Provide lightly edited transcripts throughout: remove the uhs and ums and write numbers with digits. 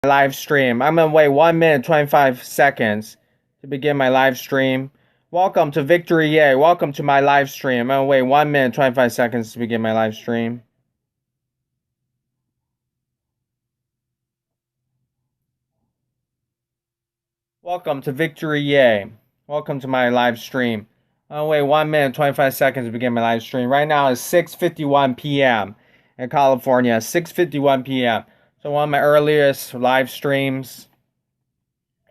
Live stream. I'm gonna wait 1 minute 25 seconds to begin my live stream. Welcome to Victory Yay. Welcome to my live stream. I'm gonna wait 1 minute 25 seconds to begin my live stream. Welcome to Victory Yay. Welcome to my live stream. I'm gonna wait 1 minute 25 seconds to begin my live stream. Right now it's 6:51 p.m. in California. 6:51 p.m. So one of my earliest live streams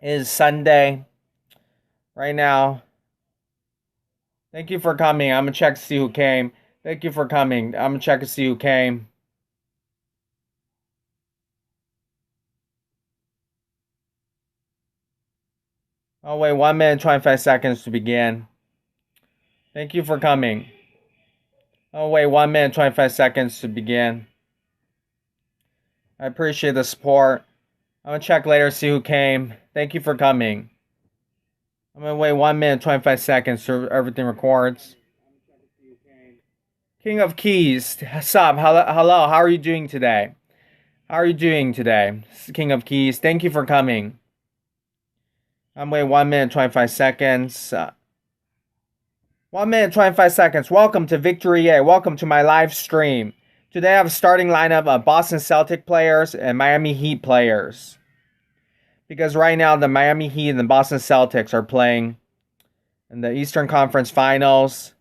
is Sunday. Right now. Thank you for coming. I'm gonna check to see who came. Thank you for coming. I'm gonna check to see who came. I'll wait 1 minute 25 seconds to begin. Thank you for coming. I'll wait 1 minute 25 seconds to begin. I appreciate the support. I'm gonna check later to see who came. Thank you for coming. I'm gonna wait 1 minute 25 seconds so everything records. King of Keys, sup? Hello. How are you doing today? How are you doing today? King of Keys, thank you for coming. I'm waiting 1 minute 25 seconds. 1 minute 25 seconds. Welcome to Victory Yay. Welcome to my live stream. Today I have a starting lineup of Boston Celtics players and Miami Heat players. Because right now the Miami Heat and the Boston Celtics are playing in the Eastern Conference Finals.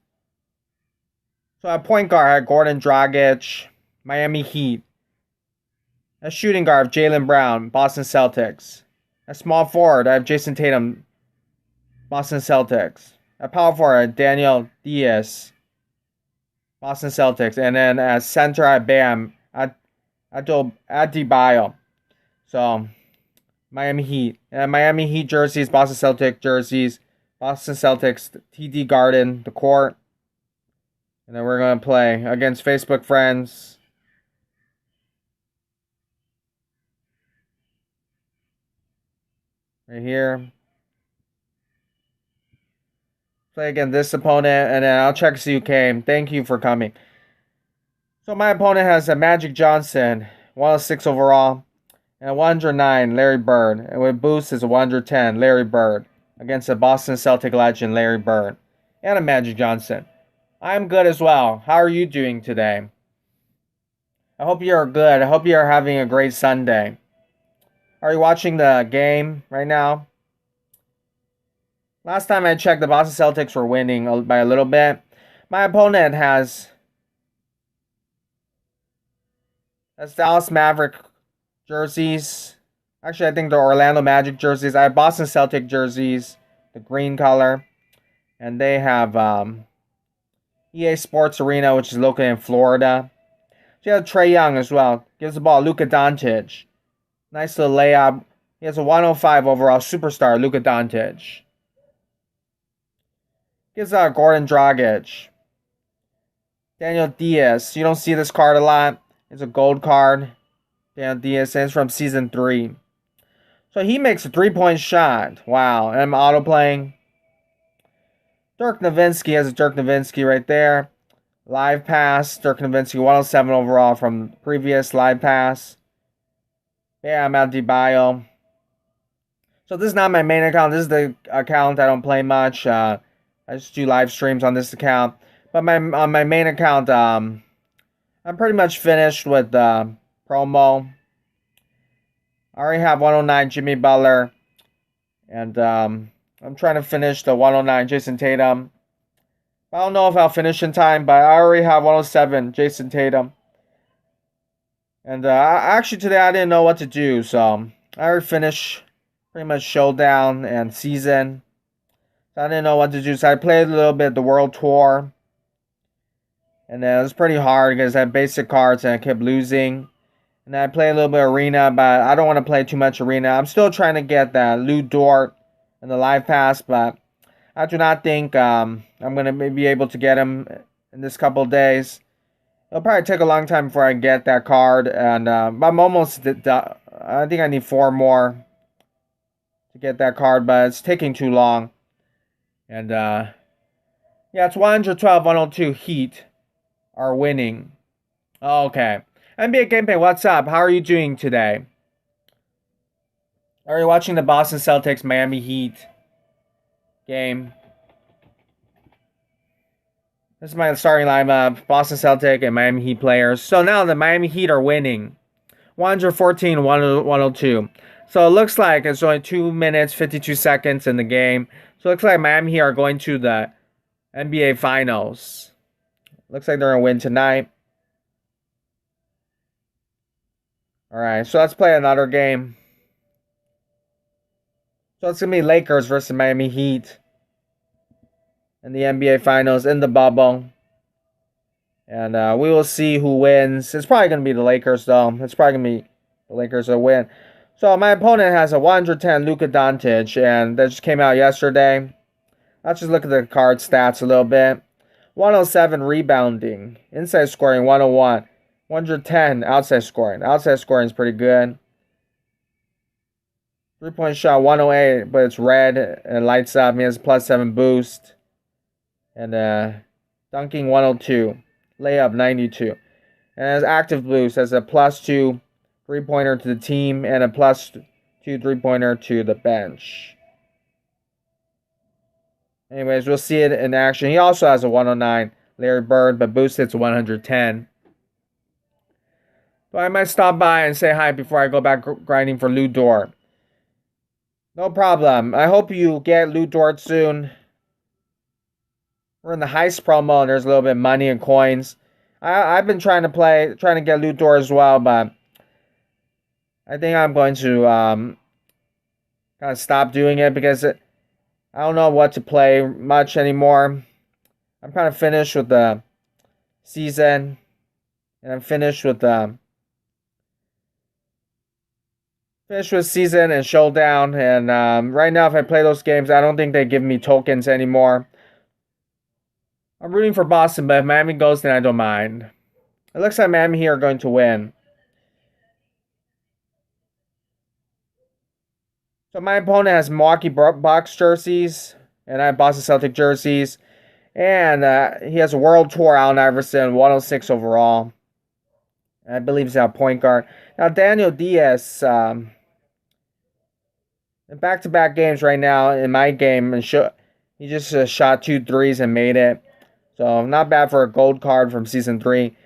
So at point guard I have Gordon Dragic, Miami Heat. At shooting guard, Jaylen Brown, Boston Celtics. At small forward, I have Jason Tatum, Boston Celtics. At power forward, Daniel Diaz, Boston Celtics. And then at center, I have Bam Adebayo. So, Miami Heat. And Miami Heat jerseys, Boston Celtics jerseys. Boston Celtics, TD Garden, the court. And then we're going to play against Facebook friends. Right here. Play against this opponent, and then I'll check to see who came. Thank you for coming. So my opponent has a Magic Johnson, 106 overall, and a 109, Larry Bird. And with boost is a 110, Larry Bird, against a Boston Celtic legend, Larry Bird, and a Magic Johnson. I'm good as well. How are you doing today? I hope you're good. I hope you're having a great Sunday. Are you watching the game right now? Last time I checked, the Boston Celtics were winning by a little bit. My opponent has Dallas Maverick jerseys. Actually, I think the Orlando Magic jerseys. I have Boston Celtic jerseys, the green color. And they have EA Sports Arena, which is located in Florida. So you have Trae Young as well. Gives the ball Luca Dantech. Nice little layup. He has a 105 overall superstar, Luca Dantech. Gives out Gordon Dragic. Daniel Diaz. You don't see this card a lot. It's a gold card. Daniel Diaz. And it's from Season 3. So he makes a 3-point shot. Wow. And I'm auto-playing. Dirk Nowitzki has a Dirk Nowitzki right there. Live pass. Dirk Nowitzki, 107 overall from previous live pass. Bam Adebayo. So this is not my main account. This is the account I don't play much. I just do live streams on this account. But on my main account, I'm pretty much finished with promo. I already have 109 Jimmy Butler. And I'm trying to finish the 109 Jason Tatum. I don't know if I'll finish in time, but I already have 107 Jason Tatum. And actually today I didn't know what to do, so I already finished pretty much Showdown and Season. So I didn't know what to do, so I played a little bit the World Tour. And then it was pretty hard because I had basic cards and I kept losing. And then I played a little bit Arena, but I don't want to play too much Arena. I'm still trying to get the Lou Dort and the Live Pass, but I do not think I'm going to be able to get him in this couple of days. It'll probably take a long time before I get that card, and I'm almost done. I think I need 4 more to get that card, but it's taking too long. And yeah, it's 112-102 Heat are winning. Oh, okay. NBA Gameplay, what's up? How are you doing today? Are you watching the Boston Celtics Miami Heat game? This is my starting lineup: Boston Celtic and Miami Heat players. So now the Miami Heat are winning 114 102. So it looks like it's only 2 minutes 52 seconds in the game. So it looks like Miami Heat are going to the NBA Finals. Looks like they're going to win tonight. Alright, so let's play another game. So it's going to be Lakers versus Miami Heat in the NBA Finals in the bubble. And we will see who wins. It's probably going to be the Lakers, though. It's probably going to be the Lakers that win. So my opponent has a 110 Luca Dantech, and that just came out yesterday. Let's just look at the card stats a little bit. 107 rebounding. Inside scoring, 101. 110 outside scoring. Outside scoring is pretty good. 3-point shot, 108, but it's red and lights up. He has a +7 boost. And dunking, 102. Layup, 92. And his active boost has a +2 3-pointer to the team and a +2 3-pointer to the bench. Anyways, we'll see it in action. He also has a 109 Larry Bird, but boosted to 110. So I might stop by and say hi before I go back grinding for Loot Door. No problem. I hope you get Loot Door soon. We're in the heist promo, and there's a little bit of money and coins. I've been trying to get Loot Door as well, but I think I'm going to kind of stop doing it because I don't know what to play much anymore. I'm kind of finished with the season, and I'm finished with season and showdown. And right now, if I play those games, I don't think they give me tokens anymore. I'm rooting for Boston, but if Miami goes, then I don't mind. It looks like Miami here are going to win. So my opponent has Milwaukee Bucks jerseys, and I have Boston Celtic jerseys. And he has a World Tour Allen Iverson, 106 overall. I believe he's a point guard. Now Daniel Diaz, in back-to-back games right now, in my game, and he just shot 2 threes and made it. So not bad for a gold card from Season 3.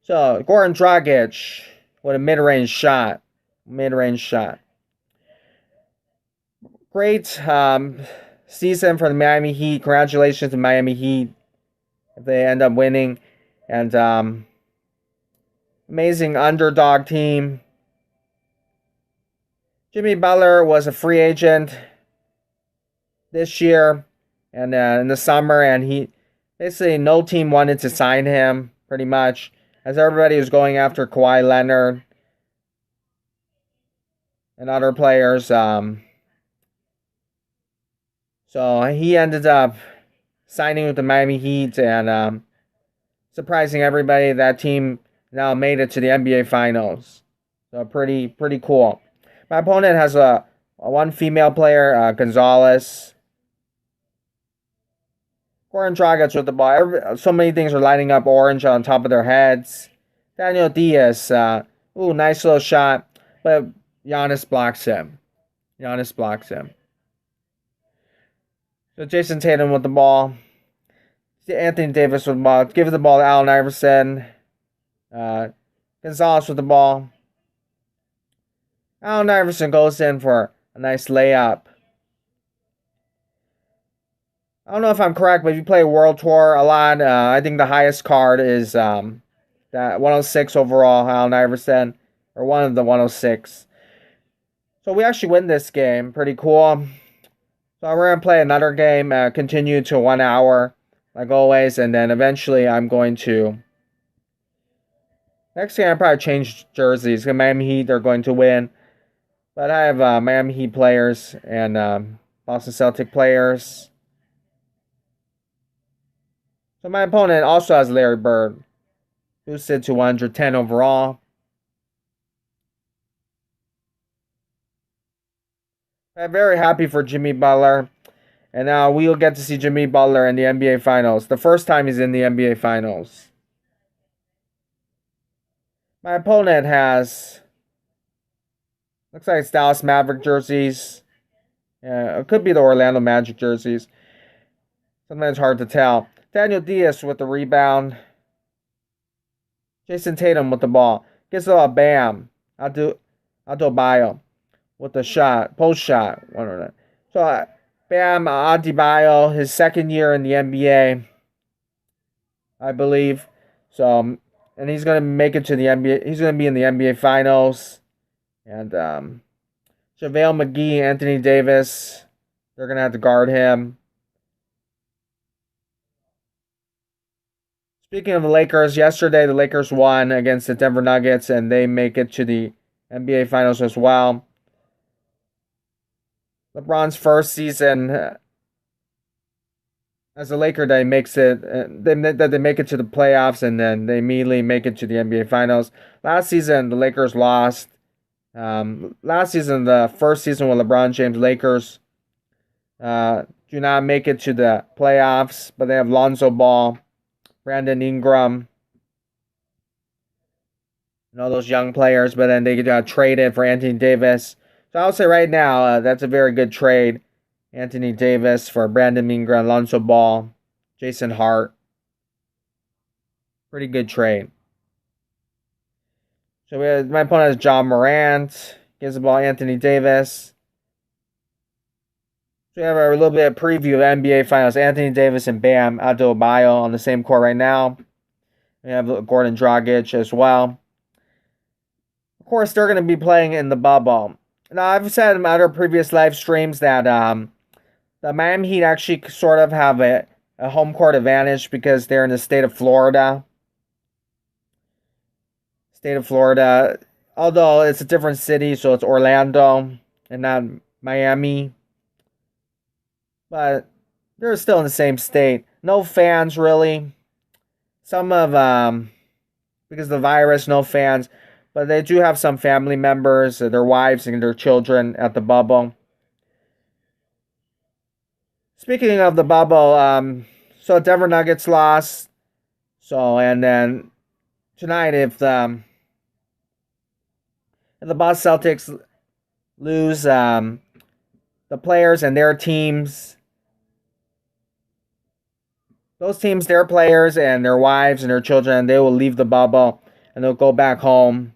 So Goran Dragic with a mid-range shot. Great season for the Miami Heat. Congratulations to Miami Heat if they end up winning. And amazing underdog team. Jimmy Butler was a free agent this year and in the summer, and he basically no team wanted to sign him pretty much, as everybody was going after Kawhi Leonard and other players. So he ended up signing with the Miami Heat and surprising everybody. That team now made it to the NBA Finals. So pretty cool. My opponent has a one female player, Gonzalez. Goran Dragic with the ball. So many things are lighting up orange on top of their heads. Daniel Diaz. Nice little shot. But Giannis blocks him. So Jason Tatum with the ball. Anthony Davis with the ball. Give the ball to Allen Iverson. Gonzalez with the ball. Allen Iverson goes in for a nice layup. I don't know if I'm correct, but if you play World Tour a lot, I think the highest card is that 106 overall, Allen Iverson, or one of the 106. So we actually win this game. Pretty cool. So we're going to play another game, continue to 1 hour, like always, and then eventually I'm going to... Next game, I'll probably change jerseys. Miami Heat are going to win. But I have Miami Heat players and Boston Celtic players. So my opponent also has Larry Bird, boosted to 110 overall. I'm very happy for Jimmy Butler. And now we'll get to see Jimmy Butler in the NBA Finals. The first time he's in the NBA Finals. My opponent has Looks like it's Dallas Maverick jerseys. Yeah, it could be the Orlando Magic jerseys. Sometimes hard to tell. Daniel Diaz with the rebound. Jason Tatum with the ball. Gets a bam. Adebayo with the shot. Post shot. So, Bam Adebayo, his second year in the NBA, I believe. So, and he's going to make it to the NBA. He's going to be in the NBA Finals. And JaVale McGee, Anthony Davis, they're going to have to guard him. Speaking of the Lakers, yesterday the Lakers won against the Denver Nuggets, and they make it to the NBA Finals as well. LeBron's first season as a Laker, they make it to the playoffs, and then they immediately make it to the NBA Finals. Last season, the Lakers lost. Last season, the first season with LeBron James, Lakers do not make it to the playoffs, but they have Lonzo Ball, Brandon Ingram, and all those young players, but then they get traded for Anthony Davis. So I would say right now, that's a very good trade. Anthony Davis for Brandon Ingram, Lonzo Ball, Jason Hart. Pretty good trade. So my opponent is John Morant. Gives the ball Anthony Davis. So we have a little bit of preview of NBA Finals. Anthony Davis and Bam Adebayo on the same court right now. We have Gordon Dragic as well. Of course, they're going to be playing in the bubble. Now, I've said in other previous live streams that the Miami Heat actually sort of have a home court advantage because they're in the state of Florida. Although it's a different city, so it's Orlando and not Miami. But they're still in the same state. No fans, really. Some of, because of the virus, no fans. But they do have some family members, their wives and their children at the bubble. Speaking of the bubble, so Denver Nuggets lost. So, and then tonight, if the Boston Celtics lose, the players and their teams, those teams, their players and their wives and their children, they will leave the bubble and they'll go back home.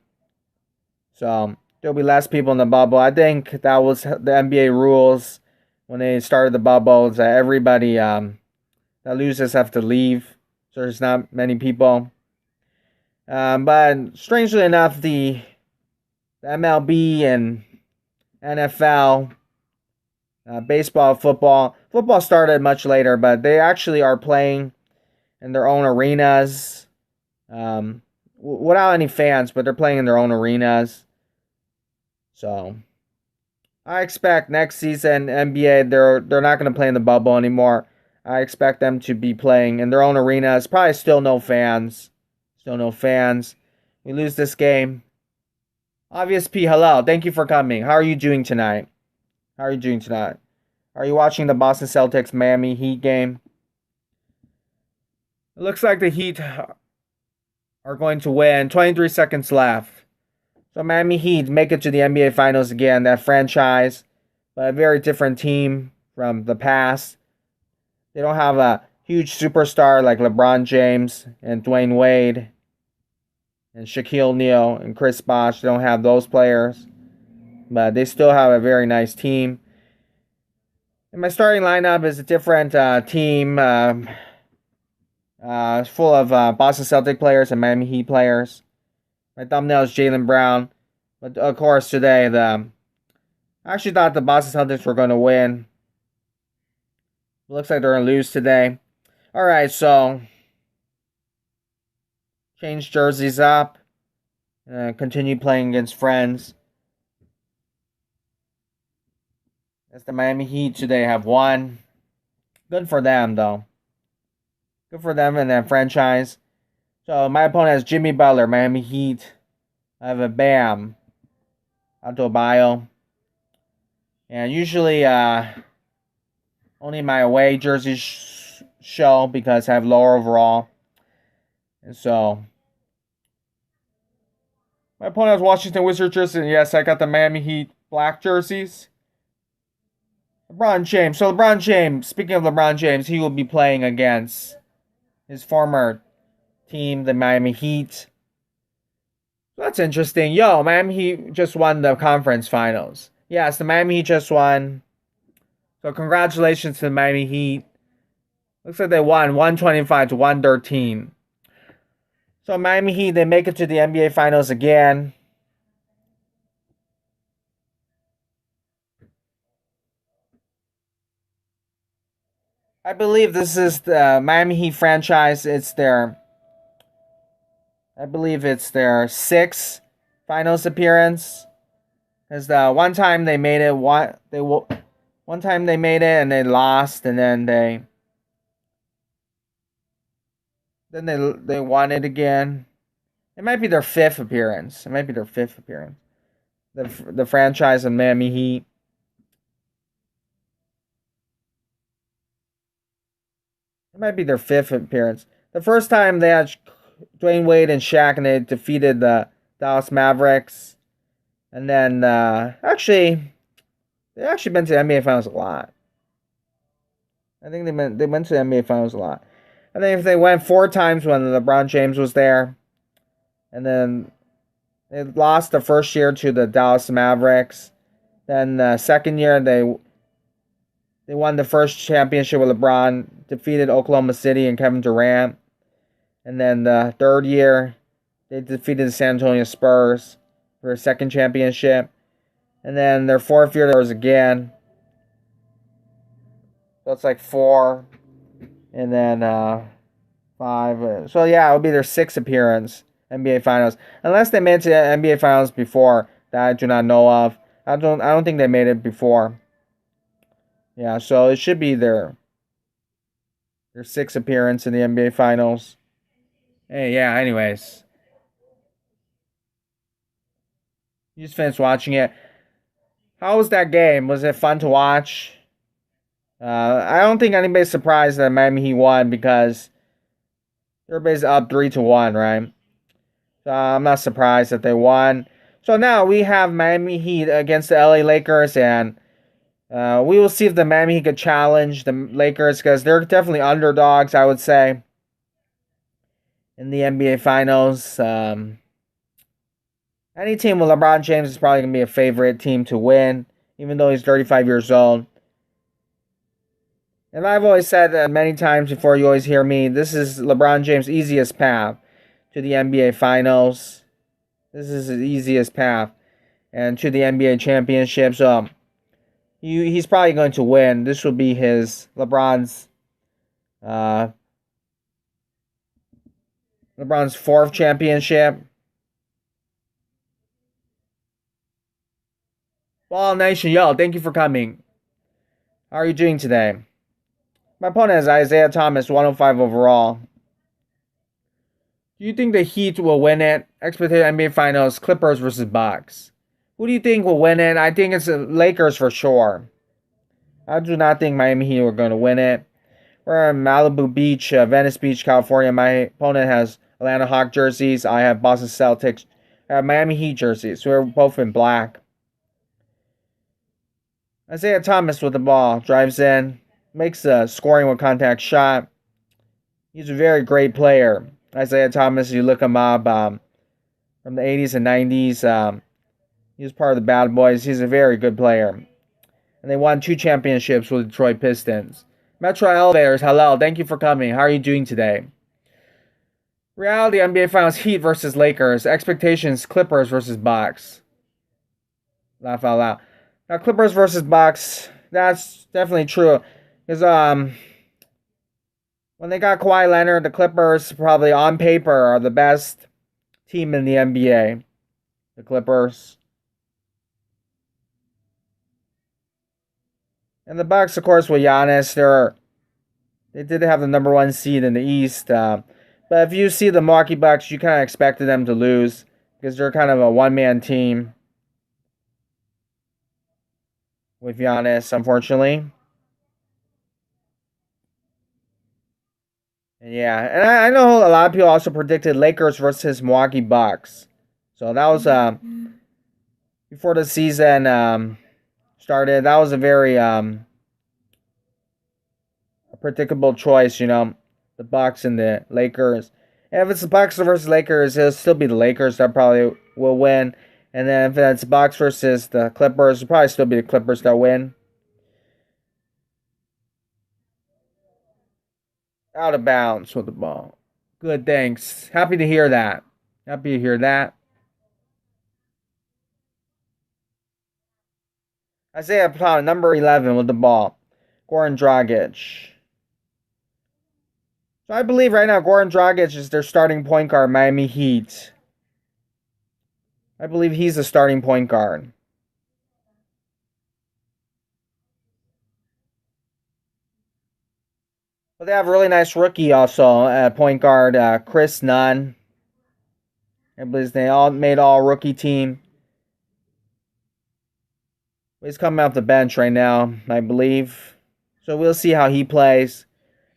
So there'll be less people in the bubble. I think that was the NBA rules when they started the bubble. Is that everybody that loses have to leave. So there's not many people. But strangely enough, the MLB and NFL, baseball, football started much later, but they actually are playing in their own arenas. Without any fans, but they're playing in their own arenas. So I expect next season NBA they're not going to play in the bubble anymore. I expect them to be playing in their own arenas. Probably still no fans. We lose this game. Obvious P, hello. Thank you for coming. How are you doing tonight? Are you watching the Boston Celtics Miami Heat game? It looks like the Heat are going to win. 23 seconds left. So Miami Heat make it to the NBA Finals again. That franchise, but a very different team from the past. They don't have a huge superstar like LeBron James and Dwayne Wade and Shaquille O'Neal and Chris Bosh. They don't have those players, but they still have a very nice team. And my starting lineup is a different team, full of Boston Celtic players and Miami Heat players. My thumbnail is Jaylen Brown. But of course today, I actually thought the Boston Celtics were going to win. It looks like they're going to lose today. Alright, so change jerseys up. Continue playing against friends. As the Miami Heat today have won. Good for them, though. Good for them and their franchise. So my opponent is Jimmy Butler, Miami Heat. I have a Bam Adebayo. And usually only my away jerseys show because I have lower overall. And so My opponent has Washington Wizards jersey. And yes, I got the Miami Heat black jerseys. LeBron James. So LeBron James, speaking of LeBron James, he will be playing against his former team, the Miami Heat. That's interesting. Yo, Miami Heat just won the conference finals. Yes, the Miami Heat just won. So congratulations to the Miami Heat. Looks like they won 125 to 113. So Miami Heat, they make it to the NBA Finals again. I believe this is the Miami Heat franchise. I believe it's their sixth finals appearance. Because the one time they made it, one time they made it and they lost, and then they won it again. It might be their fifth appearance. The franchise of Miami Heat. It might be their fifth appearance. The first time they had Dwayne Wade and Shaq, and they defeated the Dallas Mavericks. And then, they've actually been to the NBA Finals a lot. I think they went to the NBA Finals a lot. I think if they went 4 times when LeBron James was there, and then they lost the first year to the Dallas Mavericks. Then the second year they won the first championship with LeBron, defeated Oklahoma City and Kevin Durant. And then the third year, they defeated the San Antonio Spurs for a second championship. And then their fourth year, there was again. So it's like 4. And then 5. So yeah, it would be their 6th appearance, NBA Finals. Unless they made it to the NBA Finals before, that I do not know of. I don't think they made it before. Yeah, so it should be their 6th appearance in the NBA Finals. Hey, yeah, anyways. You just finished watching it. How was that game? Was it fun to watch? I don't think anybody's surprised that Miami Heat won, because everybody's up 3-1, right? So I'm not surprised that they won. So now we have Miami Heat against the LA Lakers, and we will see if the Miami Heat could challenge the Lakers, because they're definitely underdogs, I would say, in the NBA Finals. Any team with LeBron James is probably going to be a favorite team to win, even though he's 35 years old. And I've always said that many times before, you always hear me, this is LeBron James' easiest path to the NBA Finals. This is his easiest path and to the NBA championship. So he's probably going to win. This will be LeBron's 4th championship. Ball Nation, yo, thank you for coming. How are you doing today? My opponent is Isaiah Thomas, 105 overall. Do you think the Heat will win it? Expected NBA Finals, Clippers versus Bucks. Who do you think will win it? I think it's the Lakers for sure. I do not think Miami Heat are going to win it. We're in Malibu Beach, Venice Beach, California. My opponent has Atlanta Hawk jerseys. I have Boston Celtics. I have Miami Heat jerseys. We're both in black. Isaiah Thomas with the ball. Drives in. Makes a scoring with contact shot. He's a very great player. Isaiah Thomas, you look him up from the 80s and 90s. He was part of the Bad Boys. He's a very good player. And they won 2 championships with the Detroit Pistons. Metro Elevators, hello. Thank you for coming. How are you doing today? Reality NBA Finals, Heat versus Lakers. Expectations, Clippers versus Bucks. Laugh out loud. Now, Clippers versus Bucks, that's definitely true. Because when they got Kawhi Leonard, the Clippers probably on paper are the best team in the NBA. The Clippers. And the Bucks, of course, with Giannis, they did have the number 1 seed in the East. But if you see the Milwaukee Bucks, you kind of expected them to lose, because they're kind of a one-man team with Giannis, unfortunately. Yeah, and I know a lot of people also predicted Lakers versus Milwaukee Bucks. So that was before the season started. That was a very predictable choice, the Bucks and the Lakers. And if it's the Bucks versus Lakers, it'll still be the Lakers that probably will win. And then if it's Bucks versus the Clippers, it'll probably still be the Clippers that win. Out of bounds with the ball. Good, thanks. Happy to hear that. Happy to hear that. Isaiah Plot, number 11 with the ball. Goran Dragic. So I believe right now Goran Dragic is their starting point guard, Miami Heat. I believe he's the starting point guard. But they have a really nice rookie also at point guard, Chris Dunn. I believe they all made all rookie team. He's coming off the bench right now, I believe. So we'll see how he plays.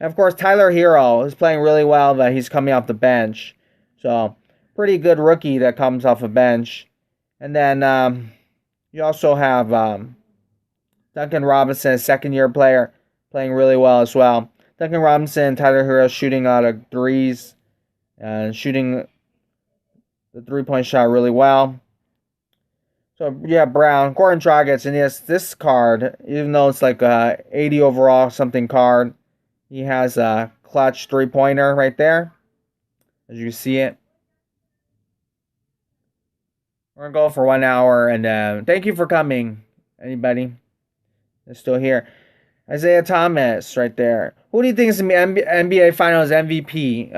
And of course, Tyler Hero is playing really well, but he's coming off the bench. So, pretty good rookie that comes off a bench. And then you also have Duncan Robinson, second-year player, playing really well as well. Duncan Robinson, Tyler Hero shooting out of threes and shooting the three-point shot really well. So, yeah, Brown, Goran Dragic, and yes, this card, even though it's like a 80 overall something card, he has a clutch three-pointer right there, as you see it. We're going to go for 1 hour, and thank you for coming, anybody that's still here. Isaiah Thomas right there. Who do you think is the NBA Finals MVP?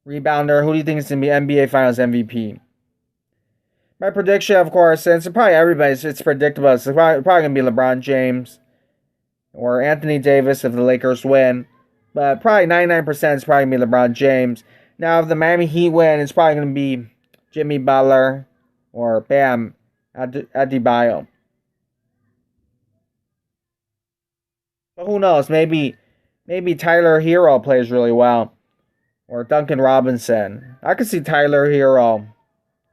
Rebounder, who do you think is going to be NBA Finals MVP? My prediction, of course, and it's probably everybody's, it's predictable. It's probably going to be LeBron James or Anthony Davis if the Lakers win. But probably 99% is probably going to be LeBron James. Now, if the Miami Heat win, it's probably going to be Jimmy Butler or Bam Adebayo. But who knows? Maybe Tyler Hero plays really well. Or Duncan Robinson. I could see Tyler Hero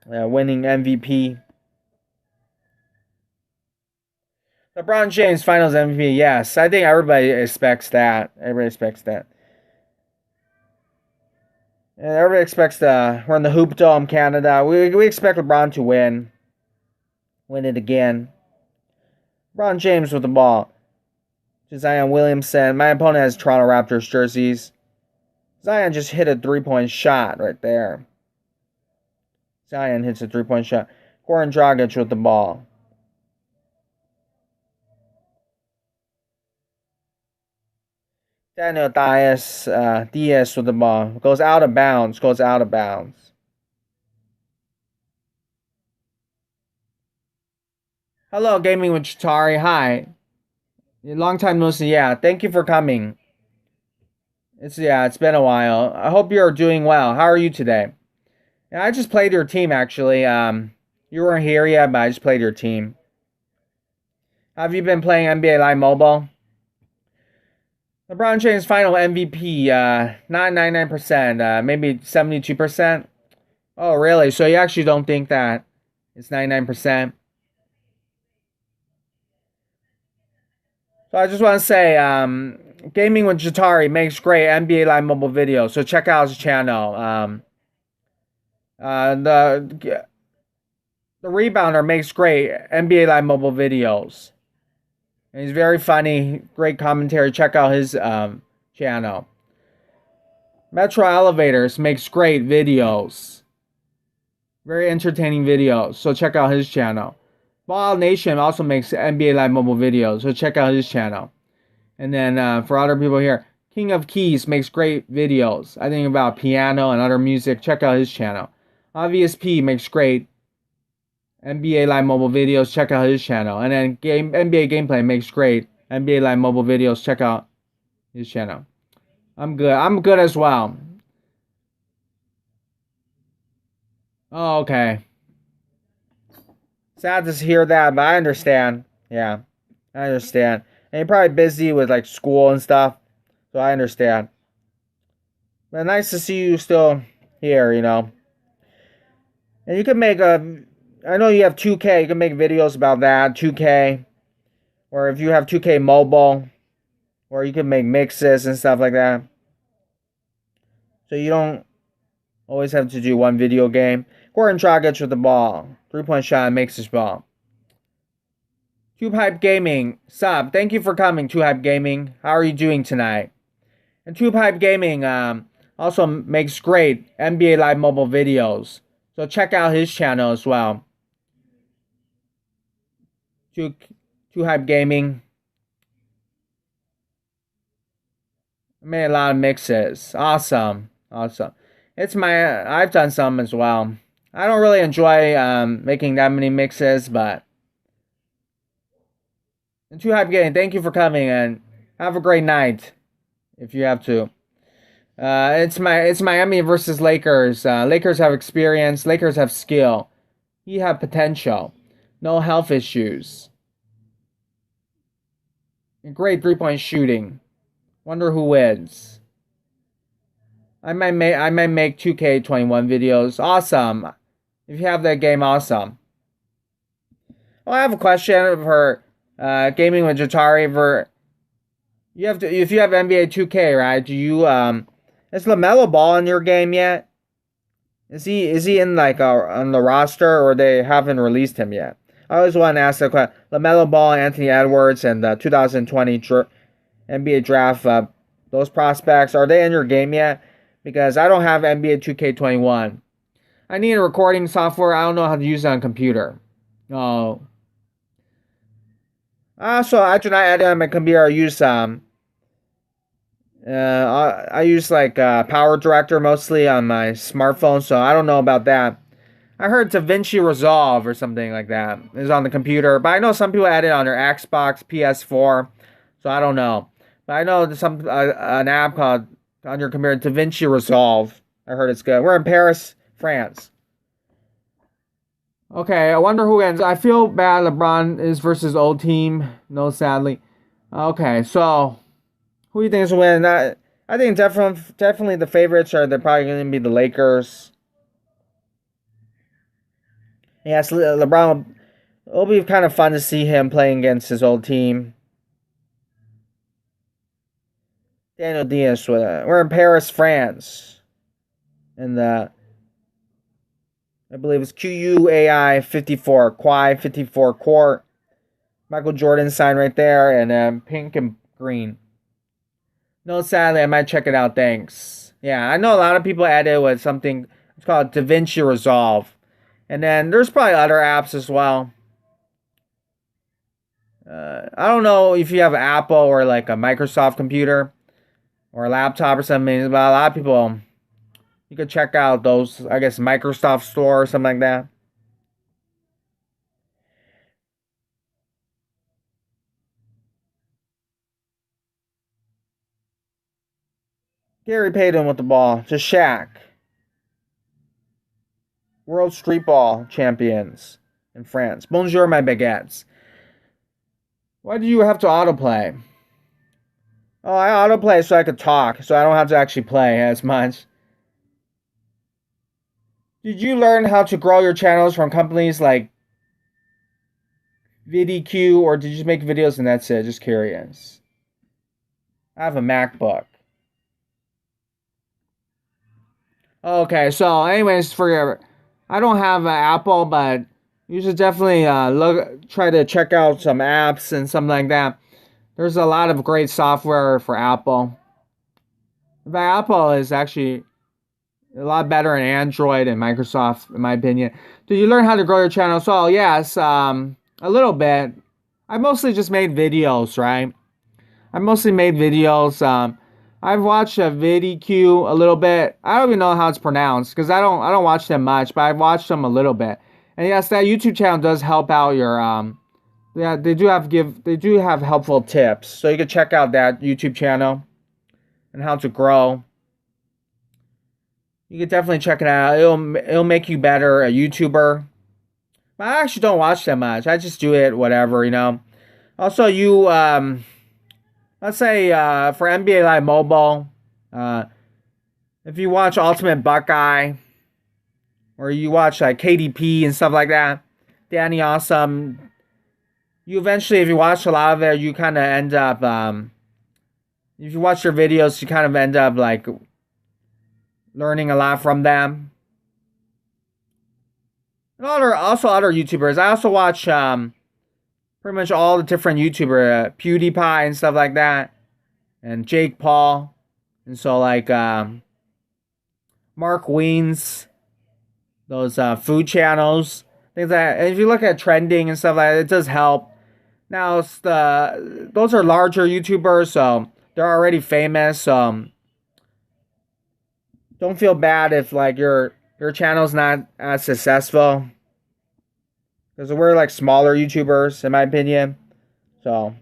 winning MVP. LeBron James Finals MVP. Yes, I think everybody expects that. Everybody expects that. And everybody expects we're in the Hoop Dome, Canada. We expect LeBron to win it again. LeBron James with the ball. Zion Williamson. My opponent has Toronto Raptors jerseys. Zion just hit a three-point shot right there. Zion hits a three-point shot. Goran Dragic with the ball. Daniel Diaz with the ball. Goes out of bounds. Hello, Gaming with Chitari. Hi. Long time no see. Yeah, thank you for coming. It's been a while. I hope you're doing well. How are you today? Yeah, I just played your team actually. You weren't here yet, but I just played your team. Have you been playing NBA Live Mobile? LeBron James final MVP, not 99%, maybe 72%. Oh, really? So you actually don't think that it's 99%? So I just want to say, Gaming with Jatari makes great NBA Live Mobile videos, so check out his channel. The Rebounder makes great NBA Live Mobile videos. And he's very funny, great commentary. Check out his channel. Metro Elevators makes great videos. Very entertaining videos, so check out his channel. Ball Nation also makes NBA Live Mobile videos, so check out his channel. And then for other people here, King of Keys makes great videos. I think about piano and other music. Check out his channel. Obvious P makes great NBA Live Mobile videos. Check out his channel. And then NBA Gameplay makes great NBA Live Mobile videos. Check out his channel. I'm good as well. Oh, okay. Sad to hear that, but I understand. Yeah, I understand. And you're probably busy with like school and stuff, so I understand. But nice to see you still here, And you can make I know you have 2K. You can make videos about that 2K, or if you have 2K mobile, or you can make mixes and stuff like that. So you don't always have to do one video game. Gordon Dragic with the ball. 3-point shot makes his ball. Tube Hype Gaming, sub. Thank you for coming, Tube Hype Gaming. How are you doing tonight? And Tube Hype Gaming also makes great NBA Live mobile videos. So check out his channel as well. Tube Hype Gaming. I made a lot of mixes. Awesome. Awesome. I've done some as well. I don't really enjoy making that many mixes, but and Too Hype Gaming, thank you for coming and have a great night if you have to. It's Miami versus Lakers. Lakers have experience. Lakers have skill. He have potential. No health issues. And great 3-point shooting. Wonder who wins. I might make 2K21 videos. Awesome. If you have that game, awesome. Well, I have a question for gaming with Jatari. If you have NBA 2K, right? Do you is LaMelo Ball in your game yet? Is he in like on the roster, or they haven't released him yet? I always want to ask that question. LaMelo Ball, Anthony Edwards, and the 2020 NBA draft. Those prospects, are they in your game yet? Because I don't have NBA 2K21. I need a recording software. I don't know how to use it on a computer. Oh. So I do not edit on my computer. I use like Power Director mostly on my smartphone, so I don't know about that. I heard DaVinci Resolve or something like that is on the computer, but I know some people edit on their Xbox, PS4, so I don't know. But I know there's an app called on your computer, DaVinci Resolve. I heard it's good. We're in Paris, France. Okay, I wonder who wins. I feel bad LeBron is versus old team. No, sadly. Okay, so who do you think is going to win? I think definitely the favorites are probably going to be the Lakers. Yes, LeBron. It'll be kind of fun to see him playing against his old team. Daniel Diaz. We're in Paris, France. And I believe it's QUAI 54, Quai 54 court. Michael Jordan sign right there, and pink and green. No, sadly, I might check it out. Thanks. Yeah, I know a lot of people edit with something. It's called DaVinci Resolve. And then there's probably other apps as well. I don't know if you have Apple or like a Microsoft computer or a laptop or something, but a lot of people, you could check out those, I guess, Microsoft Store or something like that. Gary Payton with the ball to Shaq. World Street Ball champions in France. Bonjour, my baguettes. Why do you have to autoplay? Oh, I autoplay so I could talk, so I don't have to actually play as much. Did you learn how to grow your channels from companies like VDQ, or did you just make videos and that's it? Just curious. I have a MacBook. Okay, so anyways, I don't have an Apple, but you should definitely try to check out some apps and something like that. There's a lot of great software for Apple. But Apple is actually a lot better than Android and Microsoft, in my opinion. Did you learn how to grow your channel? So, yes, a little bit. I mostly just made videos, right? I mostly made videos. I've watched a VDQ a little bit. I don't even know how it's pronounced because I don't watch them much, but I've watched them a little bit. And yes, that YouTube channel does help out your yeah, they do have helpful tips. So you can check out that YouTube channel and how to grow. You can definitely check it out. It'll make you better a YouTuber. But I actually don't watch that much. I just do it whatever, you know. Also, you let's say for NBA Live Mobile, if you watch Ultimate Buckeye or you watch like KDP and stuff like that, Danny Awesome, you eventually, if you watch a lot of it, you kind of end up, if you watch their videos, you kind of end up like learning a lot from them. And also other YouTubers. I also watch pretty much all the different YouTuber, PewDiePie and stuff like that, and Jake Paul, and so like Mark Wiens, those food channels, things that. And if you look at trending and stuff like that, it does help. Now those are larger YouTubers, so they're already famous. So don't feel bad if like your channel's not as successful, because we're like smaller YouTubers, in my opinion. So,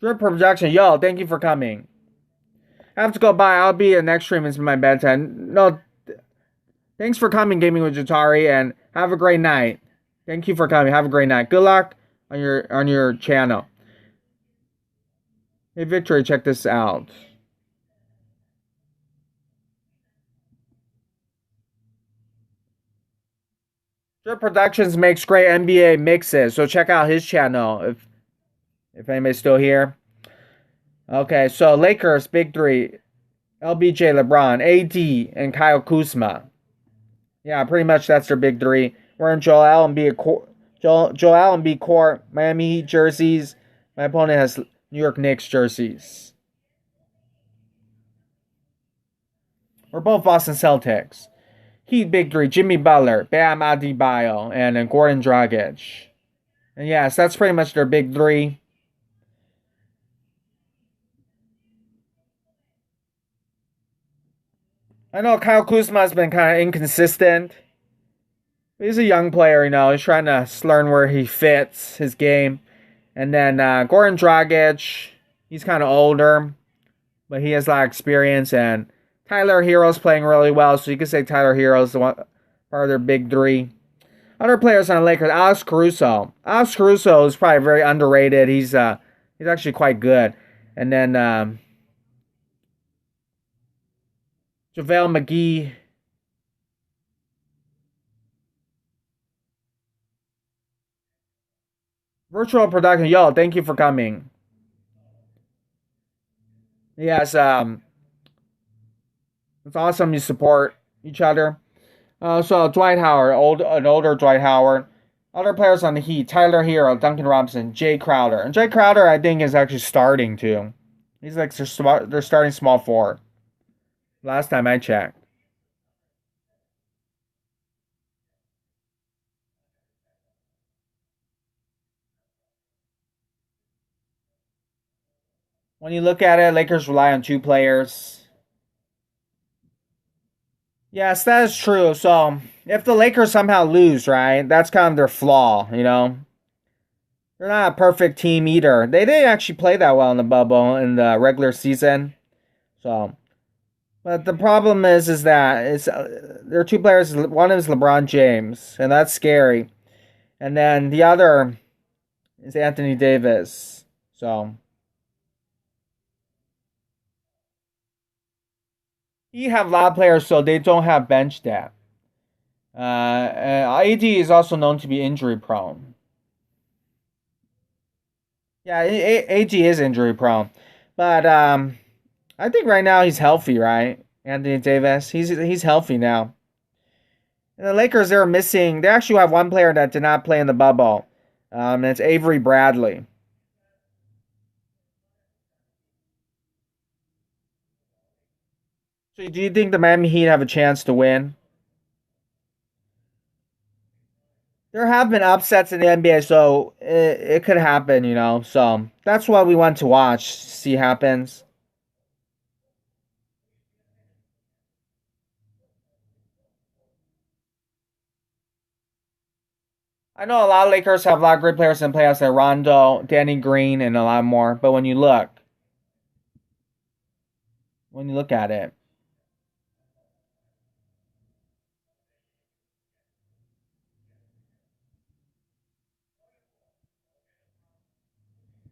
Drip Production, yo, thank you for coming. I have to go. Bye. I'll be at next stream. It's my bedtime. No, thanks for coming, Gaming with Jatari, and have a great night. Thank you for coming. Have a great night. Good luck on your channel. Hey, Victory, check this out. Drip Productions makes great NBA mixes, so check out his channel if anybody's still here. Okay, so Lakers big three: LBJ, LeBron, AD, and Kyle Kuzma. Yeah, pretty much that's their big three. We're in Joel Embiid court, Miami Heat jerseys. My opponent has New York Knicks jerseys. We're both Boston Celtics. Heat big three: Jimmy Butler, Bam Adebayo, and then Gordon Dragic. And yes, that's pretty much their big three. I know Kyle Kuzma has been kind of inconsistent. He's a young player, He's trying to learn where he fits his game. And then Gordon Dragic, he's kind of older, but he has a lot of experience. And Tyler Hero's playing really well, so you could say Tyler Hero's the one part of their big three. Other players on the Lakers: Alex Caruso. Alex Caruso is probably very underrated. He's actually quite good. And then JaVale McGee. Virtual production, yo, thank you for coming. Yes, it's awesome you support each other. So Dwight Howard, an older Dwight Howard. Other players on the Heat: Tyler Hero, Duncan Robinson, Jay Crowder. And Jay Crowder, I think, is actually starting too. He's like they're starting small forward. Last time I checked. When you look at it, Lakers rely on two players. Yes, that is true. So if the Lakers somehow lose, right, that's kind of their flaw. They're not a perfect team either. They didn't actually play that well in the bubble in the regular season. So, but the problem is that there are two players. One is LeBron James, and that's scary. And then the other is Anthony Davis. So you have a lot of players, so they don't have bench depth. AD is also known to be injury prone. Yeah, AG is injury prone, but I think right now he's healthy, right? Anthony Davis, he's healthy now. And the Lakers, they're missing. They actually have one player that did not play in the bubble. And it's Avery Bradley. So do you think the Miami Heat have a chance to win? There have been upsets in the NBA, so it could happen. So that's what we want to watch, see happens. I know a lot of Lakers have a lot of great players in the playoffs, like Rondo, Danny Green, and a lot more. But when you look at it,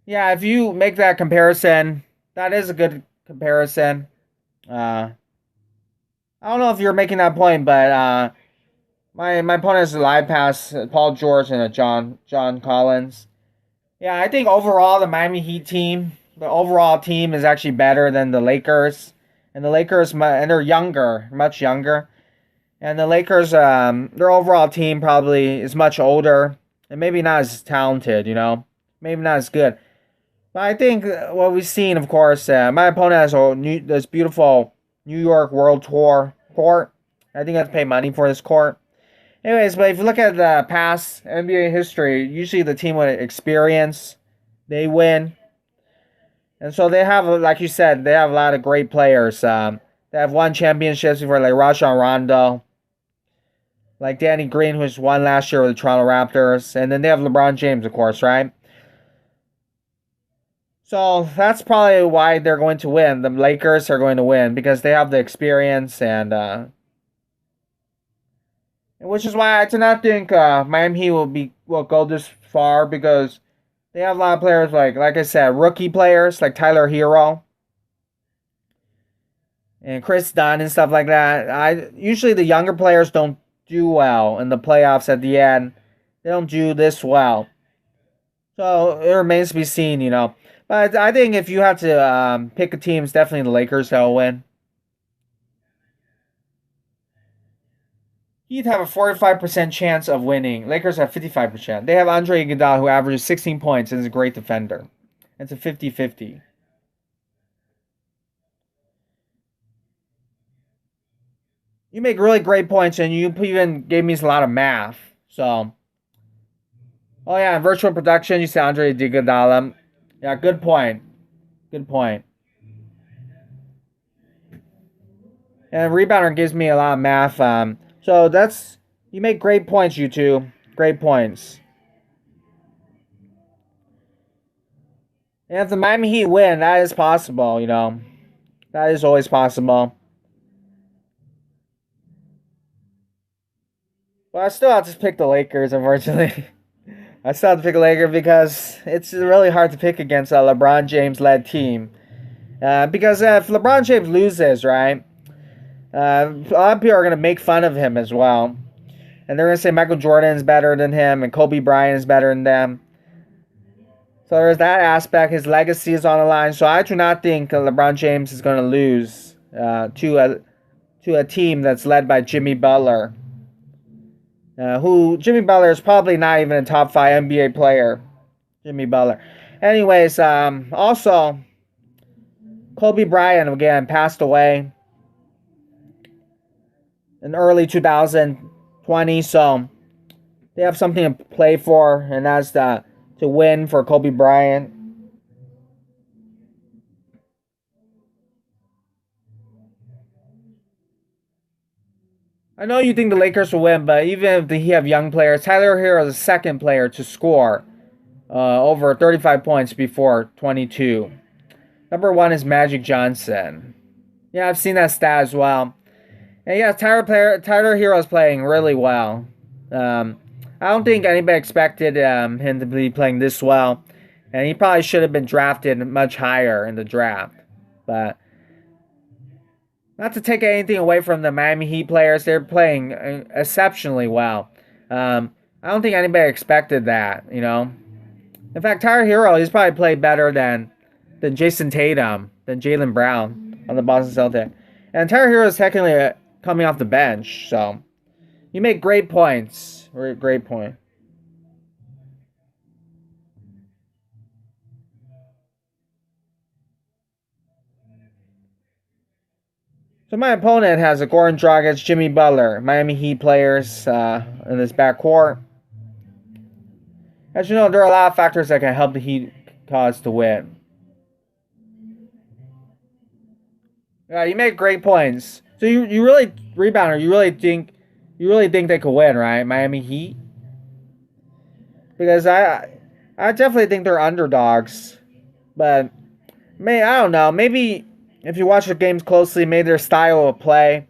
yeah, if you make that comparison, that is a good comparison. Uh, I don't know if you're making that point, but my opponent is a live pass, Paul George and a John Collins. Yeah, I think overall the Miami Heat team, the overall team is actually better than the Lakers, and the Lakers and they're younger, much younger, and the Lakers, their overall team probably is much older and maybe not as talented, maybe not as good. But I think what we've seen, of course, my opponent has this beautiful New York World Tour court. I think I have to pay money for this court. Anyways, but if you look at the past NBA history, usually the team with experience, they win. And so they have, like you said, they have a lot of great players. They have won championships before, like Rajon Rondo, like Danny Green, who's won last year with the Toronto Raptors. And then they have LeBron James, of course, right? So that's probably why they're going to win. The Lakers are going to win because they have the experience, and which is why I do not think Miami Heat will go this far because they have a lot of players like I said, rookie players like Tyler Hero and Chris Dunn and stuff like that. I usually the younger players don't do well in the playoffs at the end. They don't do this well. So it remains to be seen, But I think if you have to pick a team, it's definitely the Lakers that will win. He'd have a 45% chance of winning. Lakers have 55%. They have Andre Iguodala, who averages 16 points and is a great defender. It's a 50-50. You make really great points, and you even gave me a lot of math. So, oh yeah, in virtual production, you see Andre Iguodala. Yeah, good point. Good point. And rebounder gives me a lot of math. So you make great points, you two. Great points. And if the Miami Heat win, that is possible, That is always possible. But I still have to pick the Lakers, unfortunately. I still have to pick a Lakers because it's really hard to pick against a LeBron James-led team. Because if LeBron James loses, right, a lot of people are going to make fun of him as well. And they're going to say Michael Jordan is better than him and Kobe Bryant is better than them. So there's that aspect. His legacy is on the line. So I do not think LeBron James is going to lose to a team that's led by Jimmy Butler. Who Jimmy Butler is probably not even a top 5 NBA player. Jimmy Butler. Anyways, also, Kobe Bryant, again, passed away in early 2020. So they have something to play for, and that's to win for Kobe Bryant. I know you think the Lakers will win, but even if they have young players, Tyler Hero is the second player to score over 35 points before 22. Number 1 is Magic Johnson. Yeah, I've seen that stat as well. And yeah, Tyler Hero is playing really well. I don't think anybody expected him to be playing this well. And he probably should have been drafted much higher in the draft. But not to take anything away from the Miami Heat players, they're playing exceptionally well. I don't think anybody expected that, In fact, Tyler Hero, he's probably played better than Jason Tatum, than Jaylen Brown on the Boston Celtics. And Tyler Hero is technically coming off the bench, so you make great points. Great point. So my opponent has a Goran Dragic, Jimmy Butler, Miami Heat players in this backcourt. As you know, there are a lot of factors that can help the Heat cause to win. Yeah, you make great points. So you really rebounder. You really think they could win, right? Miami Heat. Because I definitely think they're underdogs, but I don't know. Maybe if you watch the games closely, maybe their style of play,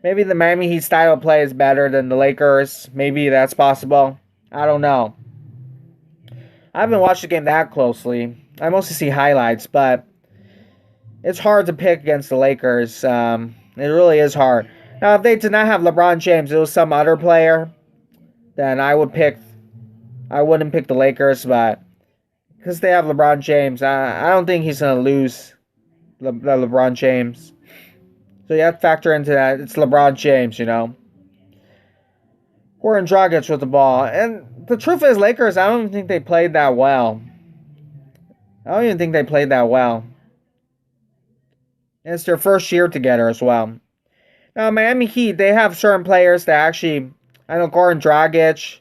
maybe the Miami Heat style of play is better than the Lakers. Maybe that's possible. I don't know. I haven't watched the game that closely. I mostly see highlights, but it's hard to pick against the Lakers. It really is hard. Now, if they did not have LeBron James, it was some other player, then I wouldn't pick the Lakers, but because they have LeBron James, I don't think he's going to lose LeBron James. So you have to factor into that. It's LeBron James, you know. Goran Dragic with the ball. And the truth is, Lakers, I don't even think they played that well. And it's their first year together as well. Now, Miami Heat, they have certain players that actually, I know Goran Dragic,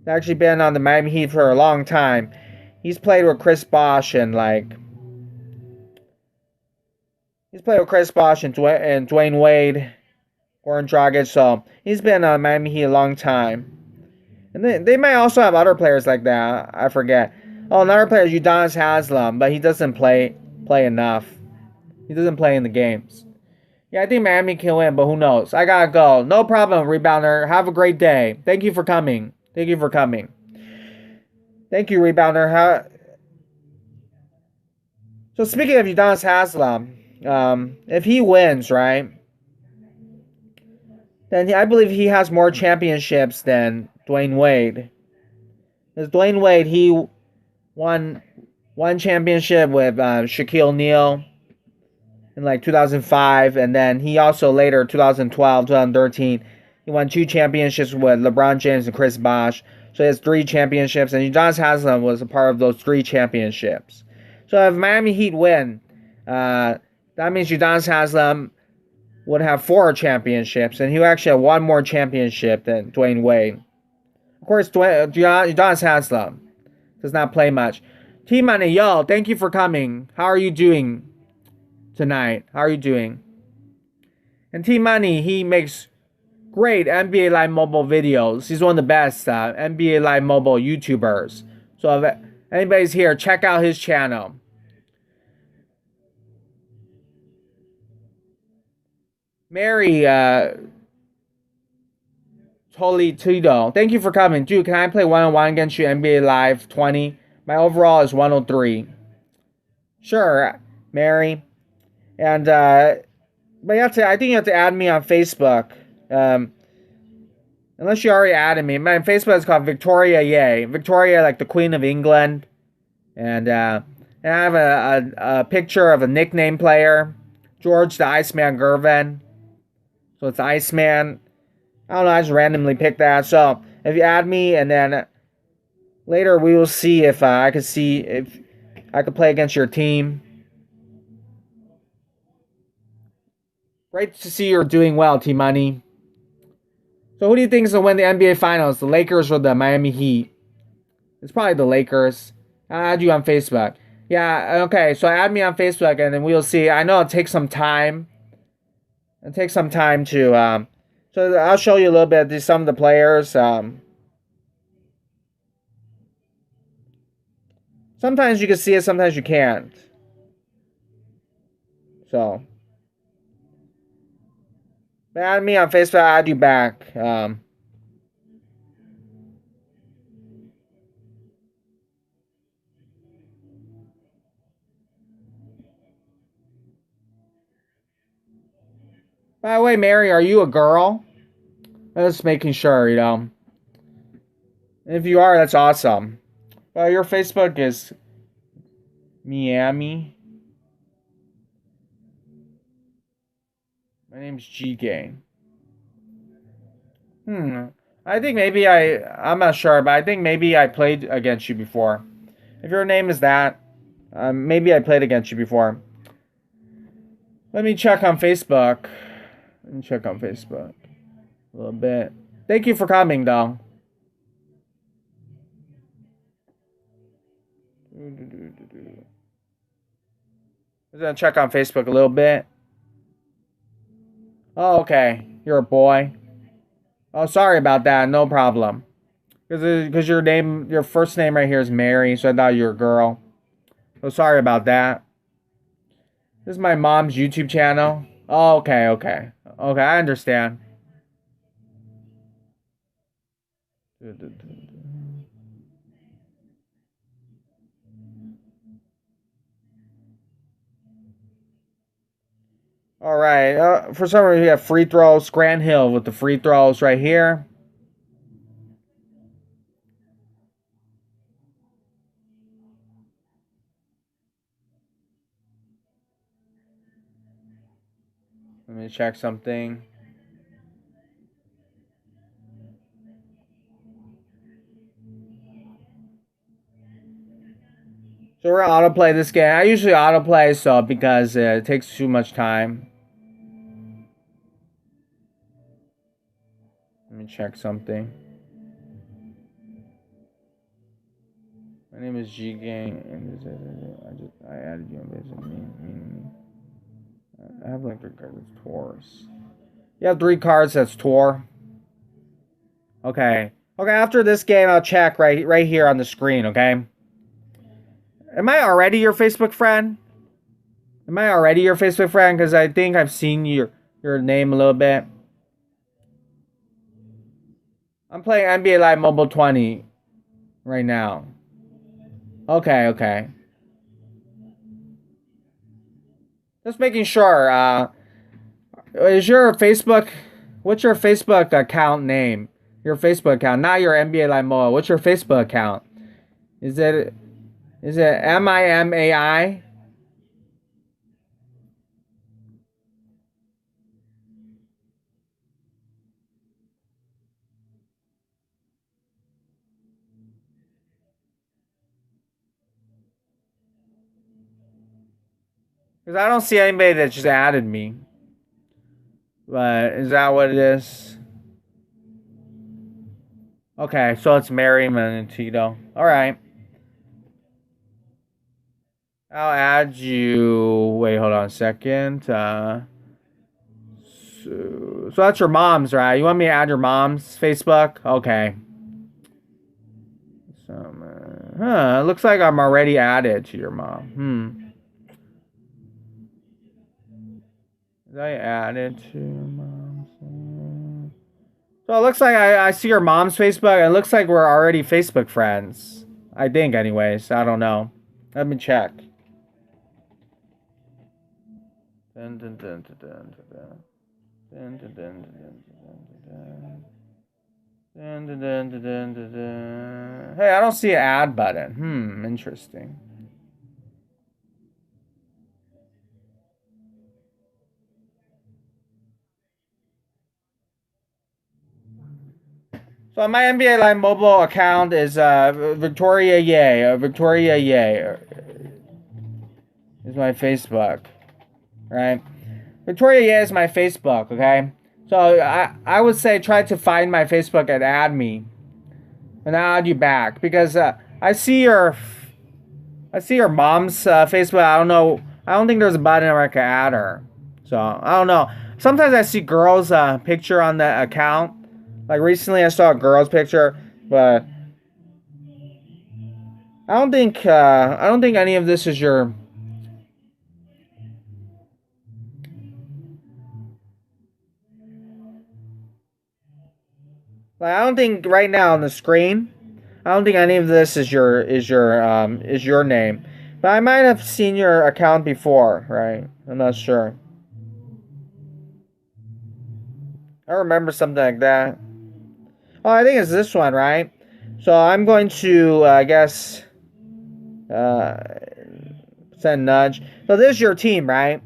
that's actually been on the Miami Heat for a long time. He's played with Chris Bosh and Dwayne Wade, Goran Dragic, so he's been on Miami Heat a long time. And they might also have other players like that. I forget. Oh, another player is Udonis Haslam, but he doesn't play enough. He doesn't play in the games. Yeah, I think Miami can win, but who knows? I gotta go. No problem, rebounder. Have a great day. Thank you for coming. Thank you, rebounder. So speaking of Udonis Haslam, if he wins, right, then I believe he has more championships than Dwayne Wade. Because Dwayne Wade, he won one championship with Shaquille O'Neal in 2005, and then he also later 2012, 2013, he won 2 championships with LeBron James and Chris Bosh. So he has 3 championships, and Udonis Haslam was a part of those 3 championships. So if Miami Heat win, that means Udonis Haslam would have 4 championships, and he would actually have 1 more championship than Dwayne Wade. Of course, Udonis Haslam does not play much. T-Money, yo, thank you for coming. How are you doing tonight? How are you doing? And T-Money, he makes great NBA Live Mobile videos. He's one of the best NBA Live Mobile YouTubers. So if anybody's here, check out his channel. Mary Tolly Tito, thank you for coming. Dude, can I play one-on-one against you NBA Live 20? My overall is 103. Sure, Mary. And but I think you have to add me on Facebook. Unless you already added me. My Facebook is called Victoria Ye. Victoria, like the Queen of England. And I have a picture of a nickname player, George the Iceman Gervin. So it's Iceman. I don't know, I just randomly picked that. So if you add me, and then later we will see if I could play against your team. Great to see you're doing well, T-Money. So who do you think is going to win the NBA Finals? The Lakers or the Miami Heat? It's probably the Lakers. I'll add you on Facebook. Yeah, okay, so add me on Facebook, and then we'll see. I know it'll take some time. To so I'll show you a little bit of some of the players. Sometimes you can see it, sometimes you can't. So add me on Facebook, I'll add you back. By the way, Mary, are you a girl? I'm just making sure, you know. If you are, that's awesome. Your Facebook is Miami. My name's G-Gang. I think maybe I'm not sure, but I think maybe I played against you before. If your name is that, maybe I played against you before. Let me check on Facebook. A little bit. Thank you for coming, though. I'm gonna check on Facebook a little bit. Oh, okay. You're a boy. Oh, sorry about that. No problem. Because your first name right here is Mary, so I thought you were a girl. So sorry about that. This is my mom's YouTube channel. Oh, okay. I understand. All right. For some reason, we have free throws. Grant Hill with the free throws right here. Let me check something. So we're gonna autoplay this game. I usually autoplay so because it takes too much time. Let me check something. My name is G Gang, and I added you on basic. I have like 3 cards. It's Taurus. You have 3 cards. That's Tor. Okay. Okay. After this game, I'll check right here on the screen. Okay. Am I already your Facebook friend? Am I already your Facebook friend? Because I think I've seen your name a little bit. I'm playing NBA Live Mobile 20 right now. Okay, okay. Just making sure. Is your Facebook? What's your Facebook account name? Your Facebook account, not your NBA Live Mobile. What's your Facebook account? Is it MIMAI? Because I don't see anybody that just added me. But is that what it is? Okay, so it's Mary Manantito. All right. I'll add you. Wait, hold on a second. So that's your mom's, right? You want me to add your mom's Facebook? Okay. It looks like I'm already added to your mom. Did I add it to your mom's? So it looks like I see your mom's Facebook. And it looks like we're already Facebook friends. I think, anyways. I don't know. Let me check. Dun, dun, dun, dun, dun, dun. Dun, dun, dun, dun, dun, dun, dun, dun, dun, dun, dun, dun. Hey, I don't see an add button. Interesting. So my NBA Live mobile account is Victoria Ye. Victoria Ye is my Facebook, right? Victoria Ye is my Facebook, okay? So I would say try to find my Facebook and add me, and I'll add you back because I see your mom's Facebook. I don't know. I don't think there's a button where I can add her. So I don't know. Sometimes I see girls' picture on the account. Like recently, I saw a girl's picture, but I don't think any of this is your. Like, I don't think right now on the screen. I don't think any of this is your name, but I might have seen your account before, right? I'm not sure. I remember something like that. Oh, I think it's this one, right? So I'm going to, I guess, uh, send nudge. So this is your team, right?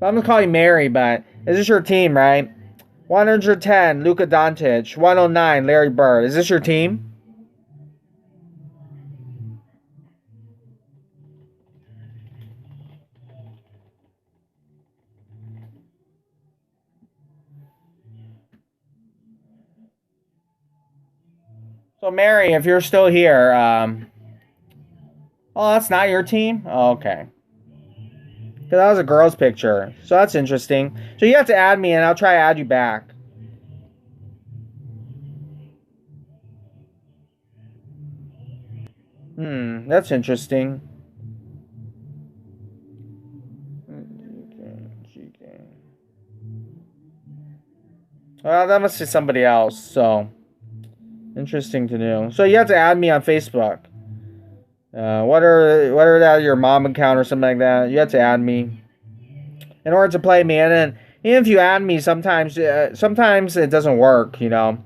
So I'm gonna call you Mary, but is this your team, right? 110, Luca Dantech. 109, Larry Bird. Is this your team? So Mary, if you're still here, oh, that's not your team? Oh, okay. Because that was a girl's picture. So that's interesting. So you have to add me and I'll try to add you back. That's interesting. Well, that must be somebody else. So interesting to know. So you have to add me on Facebook. Whether that your mom account or something like that, you have to add me in order to play me. And then even if you add me, sometimes it doesn't work, you know.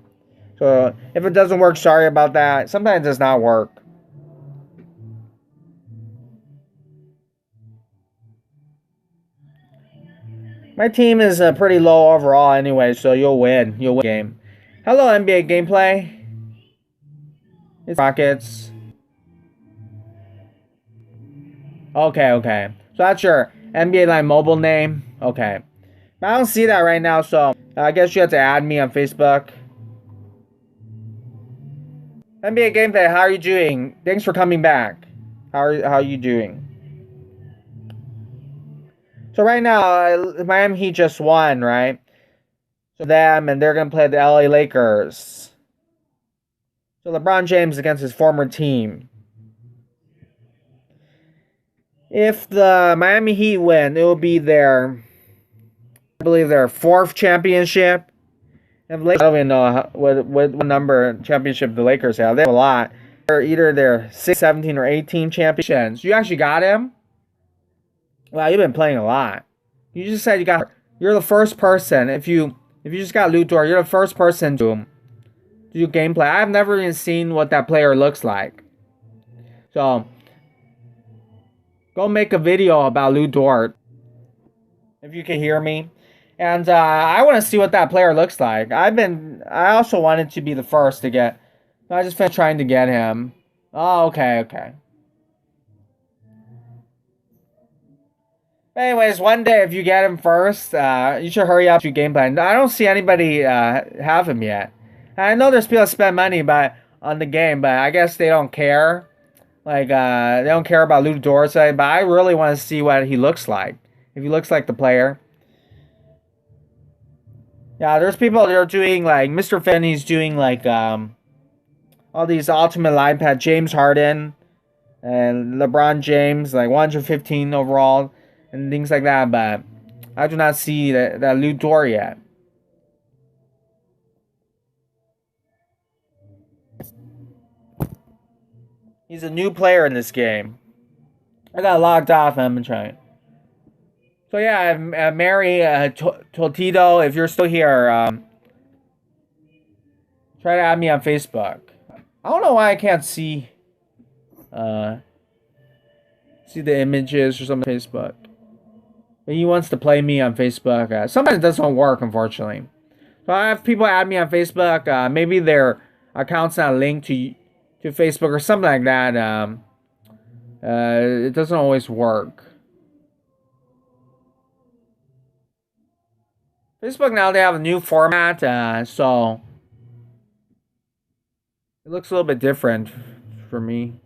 So if it doesn't work, sorry about that. Sometimes it does not work. My team is pretty low overall anyway, so you'll win. You'll win the game. Hello, NBA gameplay. It's Rockets. Okay. So that's your NBA Live mobile name. Okay. I don't see that right now, so I guess you have to add me on Facebook. NBA gameplay, how are you doing? Thanks for coming back. How are you doing? So right now, Miami Heat just won, right? So them, and they're gonna play the LA Lakers. So LeBron James against his former team. If the Miami Heat win, it will be their, I believe, their 4th championship. And I don't even know what number championship the Lakers have. They have a lot. They're either their 6, 17, or 18 championships. You actually got him? Wow, you've been playing a lot. You just said you're the first person. If you just got Luthor, you're the first person to do gameplay. I've never even seen what that player looks like. So go make a video about Luthor if you can hear me. And I want to see what that player looks like. I also wanted to be the first to get. I just been trying to get him. Oh, okay. Anyways, one day if you get him first, you should hurry up your game plan. I don't see anybody have him yet. I know there's people that spend money on the game, but I guess they don't care. Like they don't care about Luthor side. But I really want to see what he looks like. If he looks like the player. Yeah, there's people that are doing like Mr. Finn. He's doing like all these Ultimate Live Pad. James Harden and LeBron James, like 115 overall and things like that. But I do not see that Luthor yet. He's a new player in this game. I got logged off. I'm been trying. So yeah, Mary Toltito, if you're still here, try to add me on Facebook. I don't know why I can't see the images or something on Facebook. But he wants to play me on Facebook. Sometimes it doesn't work, unfortunately. So I have people add me on Facebook. Maybe their account's not linked to Facebook or something like that. It doesn't always work. Facebook now, they have a new format, so it looks a little bit different for me.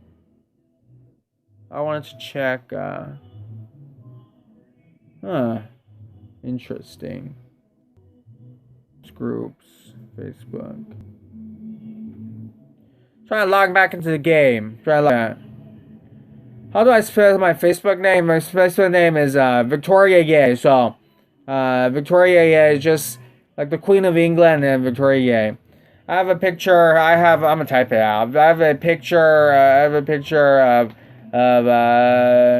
I wanted to check. Interesting. Groups, Facebook. Trying to log back into the game. How do I spell my Facebook name? My Facebook name is Victoria Ye. So Victoria Ye is just like the Queen of England and Victoria Ye. I have a picture. I'm gonna type it out. I have a picture. Of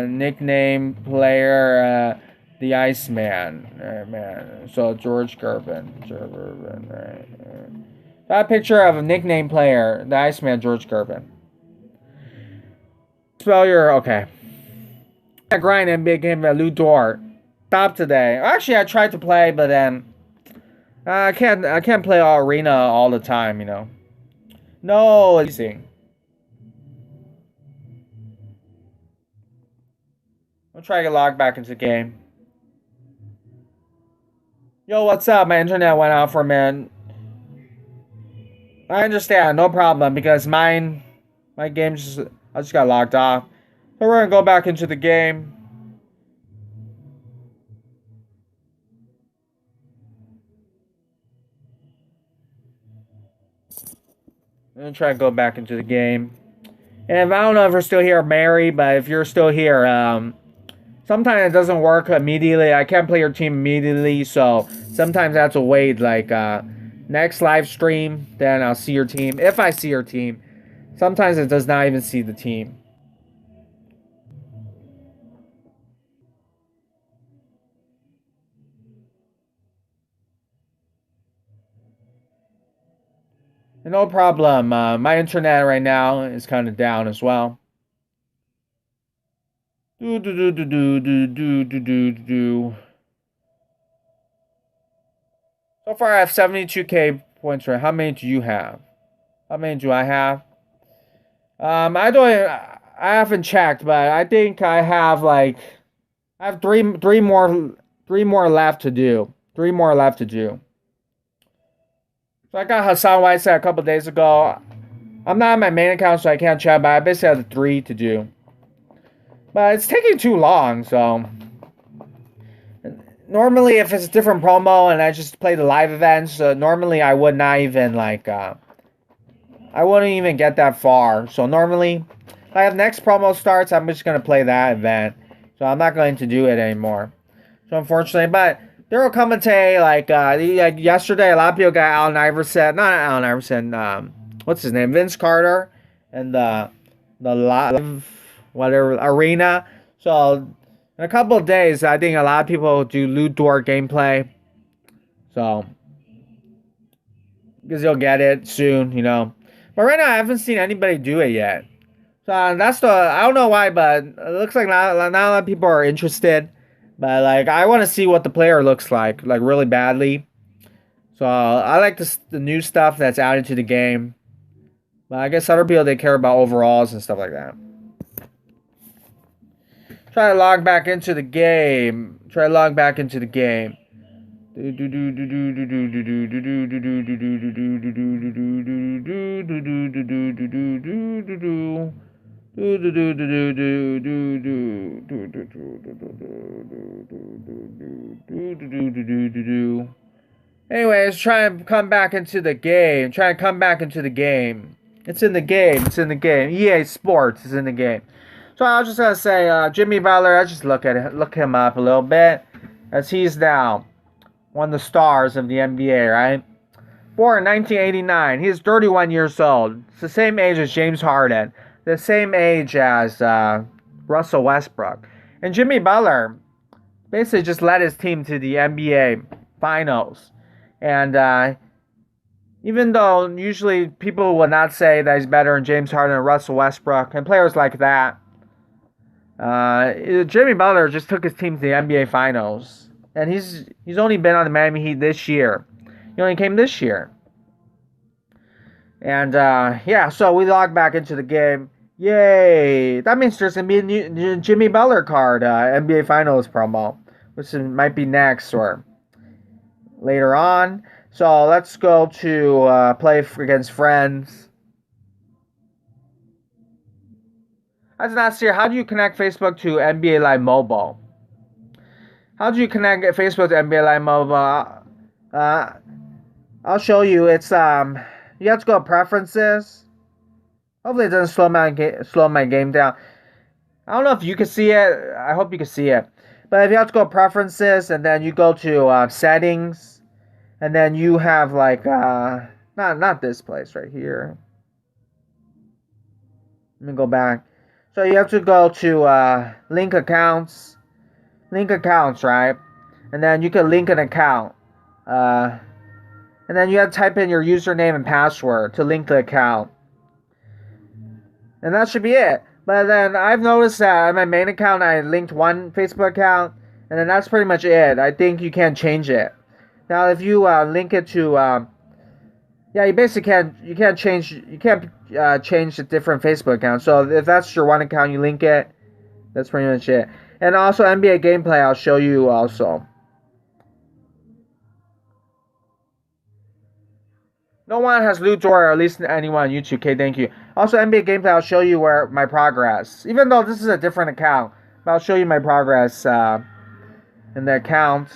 nickname player, the Iceman. Man. So George Gervin. Right. I have a picture of a nickname player, the Iceman, George Gervin. Spell your okay. I grind NBA game at Luthor. Stop today. Actually, I tried to play, but then I can't play arena all the time, you know. No, it's easy. I'll try to get logged back into the game. Yo, what's up? My internet went out for a minute. I understand, no problem, because my game I just got logged off. So we're gonna go back into the game. I'm gonna try to go back into the game. And I don't know if you're still here, Mary, but if you're still here, sometimes it doesn't work immediately. I can't play your team immediately, so sometimes I have to wait, like, next live stream, then I'll see your team. If I see your team. Sometimes it does not even see the team. No problem. My internet right now is kind of down as well. Do do do do do do do do do do. So far, I have 72K points. Right? How many do you have? How many do I have? I don't. I haven't checked, but I think I have like I have three more left to do. Three more left to do. So I got Hassan Whiteside a couple days ago. I'm not on my main account, so I can't chat, but I basically have 3 to do. But it's taking too long, so. Normally, if it's a different promo and I just play the live events, normally I would not even, like, I wouldn't even get that far. So normally, if next promo starts, I'm just going to play that event. So I'm not going to do it anymore. So unfortunately, but there will come a day, like yesterday, a lot of people got Allen Iverson, not Allen Iverson, what's his name, Vince Carter, and the live, whatever, arena. So in a couple of days, I think a lot of people will do Luthor gameplay. So, because you'll get it soon, you know. But right now, I haven't seen anybody do it yet. So that's I don't know why, but it looks like not a lot of people are interested. But like, I want to see what the player looks like really badly. So I like the new stuff that's added to the game. But I guess other people, they care about overalls and stuff like that. Try to log back into the game. Try to log back into the game. Anyways, try and come back into the game. Try and come back into the game. It's in the game. It's in the game. EA Sports is in the game. So I was just gonna say, Jimmy Butler. I just look him up a little bit, as he's now one of the stars of the NBA, right? Born in 1989. He is 31 years old. It's the same age as James Harden. The same age as Russell Westbrook. And Jimmy Butler basically just led his team to the NBA Finals. And even though usually people would not say that he's better than James Harden and Russell Westbrook and players like that, Jimmy Butler just took his team to the NBA Finals. And he's only been on the Miami Heat this year. He only came this year. And yeah, so we log back into the game. Yay! That means there's going to be a new Jimmy Butler card, NBA Finals promo, which might be next or later on. So let's go to play against friends. That's not serious. How do you connect Facebook to NBA Live Mobile? How do you connect Facebook to NBA Live Mobile? I'll show you. It's you have to go to preferences. Hopefully it doesn't slow my game down. I don't know if you can see it. I hope you can see it. But if you have to go to preferences and then you go to settings, and then you have like not this place right here. Let me go back. So you have to go to link accounts. Link accounts, right? And then you can link an account. And then you have to type in your username and password to link the account. And that should be it. But then I've noticed that on my main account, I linked one Facebook account. And then that's pretty much it. I think you can't change it. Now, if you link it to... yeah, you basically can't change the different Facebook accounts. So if that's your one account, you link it. That's pretty much it. And also NBA gameplay, I'll show you also. No one has Luthor, or at least anyone on YouTube. Okay, thank you. Also, NBA gameplay, I'll show you where my progress. Even though this is a different account, but I'll show you my progress in the account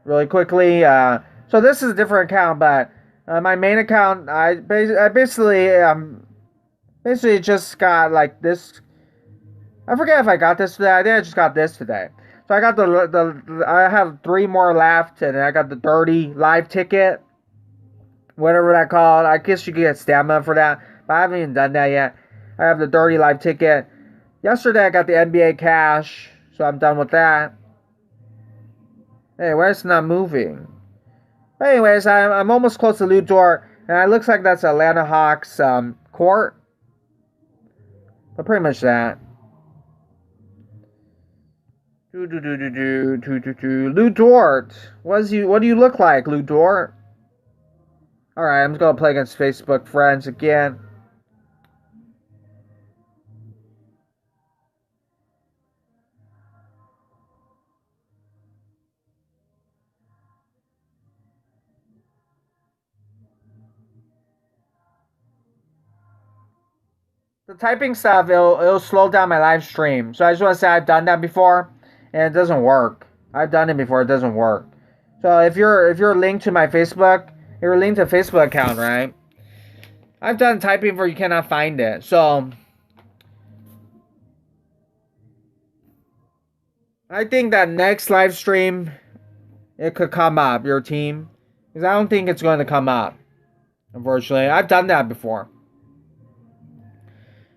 really quickly. So this is a different account, but my main account, I basically just got like this. I forget if I got this today. I think I just got this today. So I got I have 3 more left, and I got the dirty live ticket, whatever that called. I guess you could get stamina for that, but I haven't even done that yet. I have the dirty live ticket. Yesterday I got the NBA cash, so I'm done with that. Hey, why is it not moving? But anyways, I'm almost close to Luthor. And it looks like that's Atlanta Hawks court. But pretty much that. Lou Dort. What do you look like, Lou Dort? Alright, I'm just gonna play against Facebook friends again. The typing stuff, it'll slow down my live stream. So I just want to say I've done that before, and it doesn't work. I've done it before, it doesn't work. So if you're linked to my Facebook, you're linked to a Facebook account, right? I've done typing where you cannot find it. So I think that next live stream, it could come up, your team. Because I don't think it's going to come up, unfortunately. I've done that before.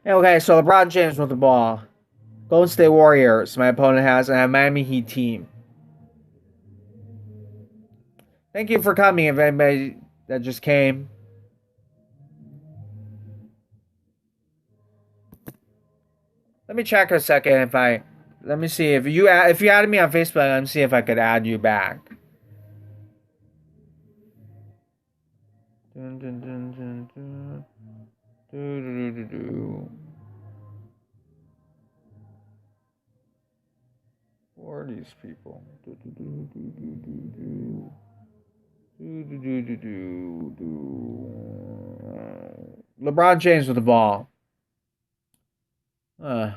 Okay, so LeBron James with the ball. Golden State Warriors, my opponent has, and a Miami Heat team. Thank you for coming, if anybody that just came. Let me check a second let me see if you added me on Facebook. Let me see if I could add you back. Dun, dun, dun, dun, dun. Who are these people? LeBron James with the ball. I've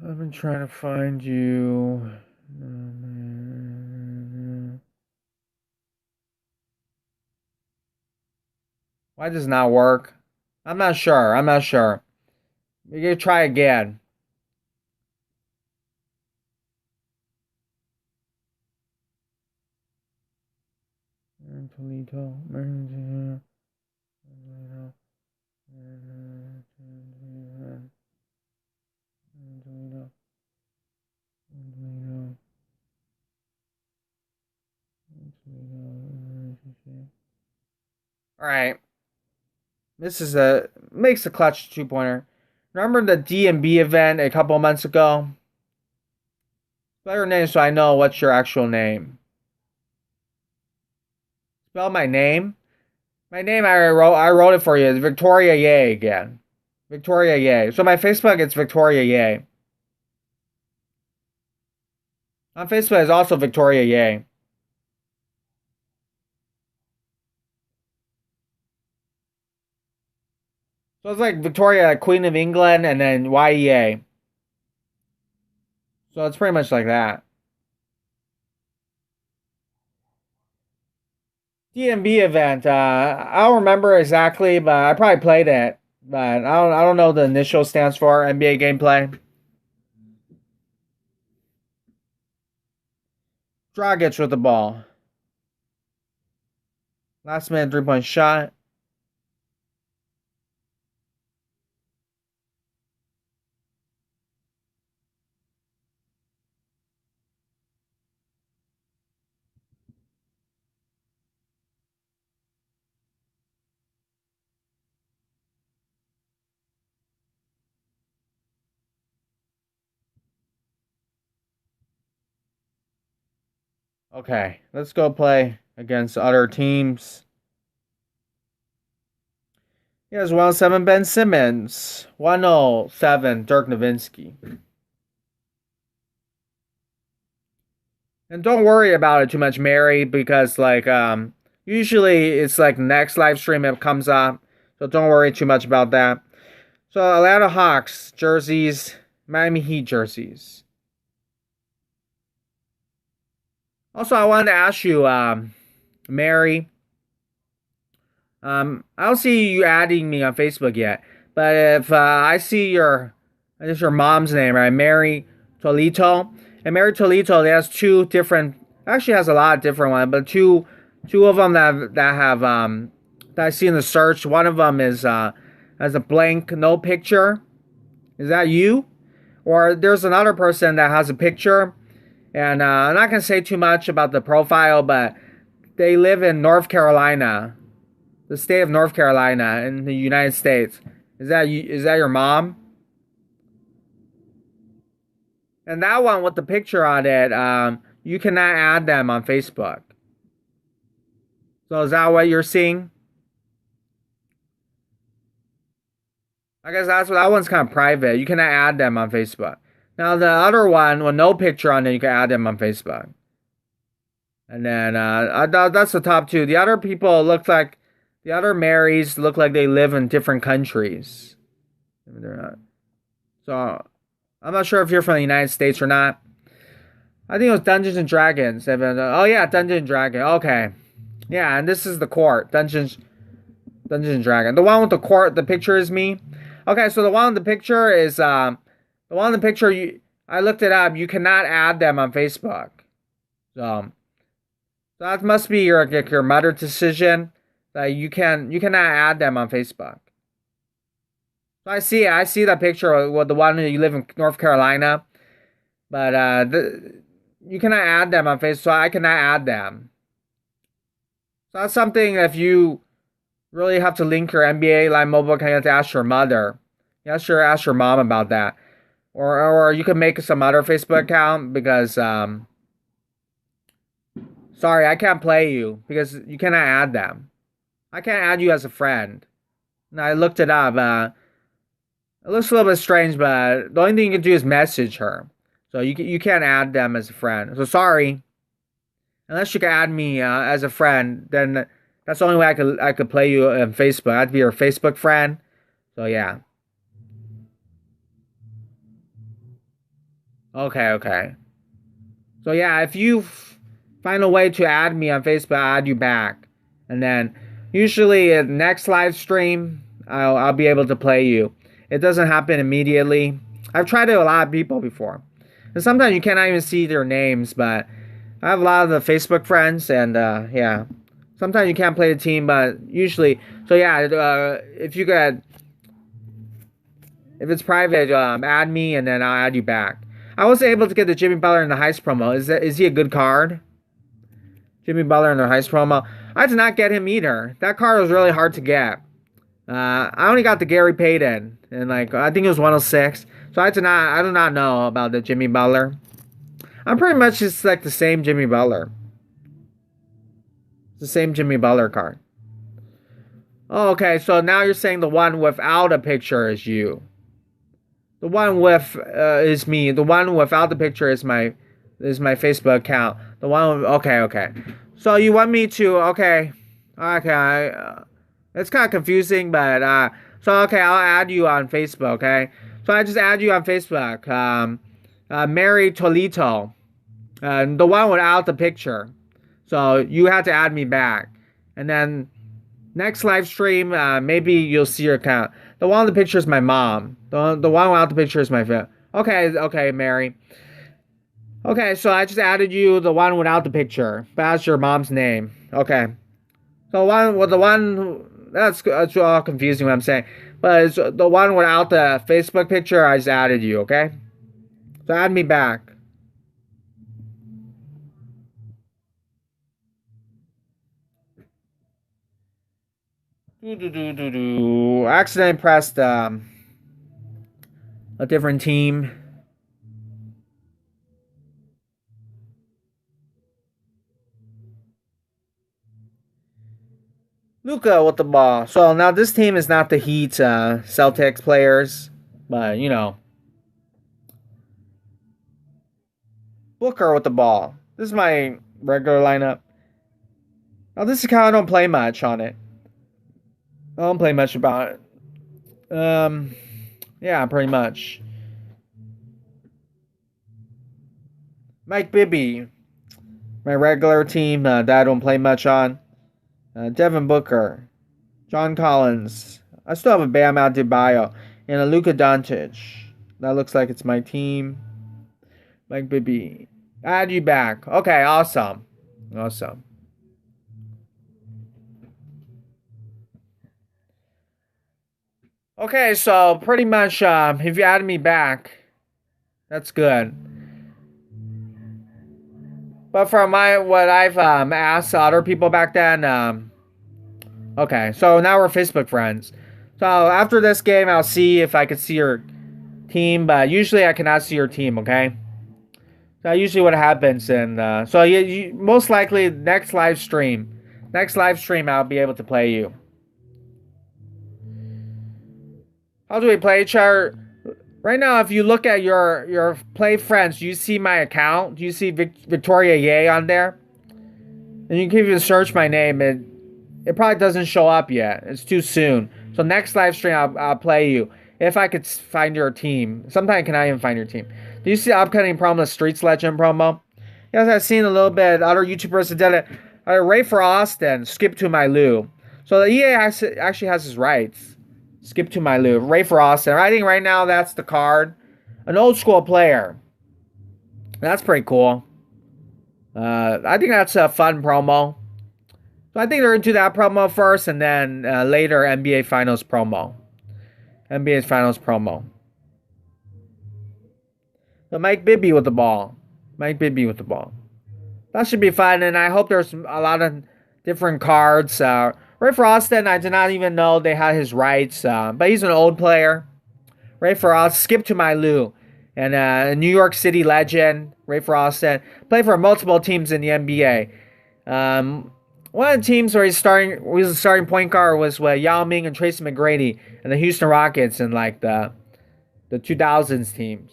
been trying to find you. Why does it not work? I'm not sure. We can try again. All right. This is makes a clutch 2-pointer. Remember the D&B event a couple months ago? Spell your name so I know what's your actual name. Spell my name. My name I wrote it for you. It's Victoria Ye again. Victoria Ye. So my Facebook it's Victoria Ye. On Facebook it's also Victoria Ye. So it's like Victoria, Queen of England, and then YEA. So it's pretty much like that. D&B event. I don't remember exactly, but I probably played it. But I don't know what the initial stands for. NBA gameplay. Dragic with the ball. Last minute 3-point shot. Okay, let's go play against other teams. He has 107 Ben Simmons, 107 Dirk Nowitzki. And don't worry about it too much, Mary, because usually it's like next live stream it comes up. So don't worry too much about that. So Atlanta Hawks jerseys, Miami Heat jerseys. Also, I wanted to ask you, Mary. I don't see you adding me on Facebook yet, but if I see your mom's name, right, Mary Tolito, and Mary Tolito, has two different, actually has a lot of different ones, but two of them that I see in the search. One of them is has a blank, no picture. Is that you? Or there's another person that has a picture, And I'm not gonna say too much about the profile, but they live in North Carolina, the state of North Carolina in the United States. Is that you? Is that your mom? And that one with the picture on it, you cannot add them on Facebook. So is that what you're seeing? I guess that one's kind of private. You cannot add them on Facebook. Now the other one with no picture on it, you can add them on Facebook. And then that's the top two. The other people look like the other Marys look like they live in different countries. I mean, they're not. So I'm not sure if you're from the United States or not. I think it was Dungeons and Dragons. Oh yeah, Dungeons and Dragons. Okay, yeah, and this is the court. Dungeons and Dragons. The one with the court. The picture is me. Okay, so the one in the picture is the one in the picture. I looked it up. You cannot add them on Facebook. So that must be your mother decision. That you cannot add them on Facebook. So I see that picture with the one you live in North Carolina, but you cannot add them on Facebook. So I cannot add them. So that's something if you really have to link your NBA Live mobile account, you have to ask your mother. You have to ask your mom about that. Or you can make some other Facebook account because sorry, I can't play you because you cannot add them. I can't add you as a friend. And I looked it up. It looks a little bit strange, but the only thing you can do is message her. So you can't add them as a friend. So sorry. Unless you can add me as a friend, then that's the only way I could play you on Facebook. I'd be your Facebook friend. So yeah. Okay. So yeah, if you find a way to add me on Facebook, I'll add you back. And then usually at next live stream, I'll be able to play you. It doesn't happen immediately. I've tried it with a lot of people before. And sometimes you cannot even see their names, but I have a lot of the Facebook friends, and yeah. Sometimes you can't play the team, but usually, so yeah. If it's private, add me, and then I'll add you back. I was able to get the Jimmy Butler in the heist promo. Is he a good card? Jimmy Butler in the heist promo. I did not get him either. That card was really hard to get. I only got the Gary Payton, and like I think it was 106. So I do not know about the Jimmy Butler. I'm pretty much just like the same Jimmy Butler. It's the same Jimmy Butler card. Oh, okay, so now you're saying the one without a picture is you. The one with is me. The one without the picture is my Facebook account. The one with, okay. So you want me to okay. It's kind of confusing, but so okay, I'll add you on Facebook. Okay, so I just add you on Facebook. Mary Tolito, the one without the picture. So you have to add me back, and then next live stream, maybe you'll see your account. The one with the picture is my mom. The one without the picture is my family. Okay, Mary. Okay, so I just added you the one without the picture. That's your mom's name. Okay. So the one that's all confusing what I'm saying. But it's the one without the Facebook picture, I just added you, okay? So add me back. Accidentally pressed a different team. Luca with the ball. So now this team is not the Heat Celtics players, but you know. Booker with the ball. This is my regular lineup. Now this account I don't play much on it. I don't play much about it. Yeah, pretty much. Mike Bibby, my regular team that I don't play much on. Devin Booker, John Collins. I still have a Bam Adebayo and a Luca Dantech. That looks like it's my team. Mike Bibby. Add you back. Okay, awesome. Okay, so pretty much if you add me back, that's good. But from what I've asked other people back then, okay, so now we're Facebook friends. So after this game, I'll see if I could see your team, but usually I cannot see your team. Okay, so usually what happens, and so you most likely next live stream, I'll be able to play you. How do we play each other? Right now, if you look at your play friends, do you see my account? Do you see Victoria Ye on there? And you can even search my name. It probably doesn't show up yet. It's too soon. So next live stream, I'll play you if I could find your team. Sometimes I cannot even find your team. Do you see the upcoming promo, the Streets Legend promo? Yes, I've seen a little bit. Other YouTubers that did it. Ray for Austin, Skip to My Lou. So the EA actually has his rights. Skip to My Lou. Ray for Austin. I think right now that's the card. An old school player. That's pretty cool. I think that's a fun promo. So I think they're into that promo first, and then later NBA Finals promo. NBA Finals promo. So Mike Bibby with the ball. Mike Bibby with the ball. That should be fun, and I hope there's a lot of different cards. Ray for Austin, I did not even know they had his rights, but he's an old player. Ray for Austin, Skip to My Lou. And a New York City legend, Ray for Austin. Played for multiple teams in the NBA. One of the teams where he was a starting point guard was with Yao Ming and Tracy McGrady and the Houston Rockets in like the 2000s teams.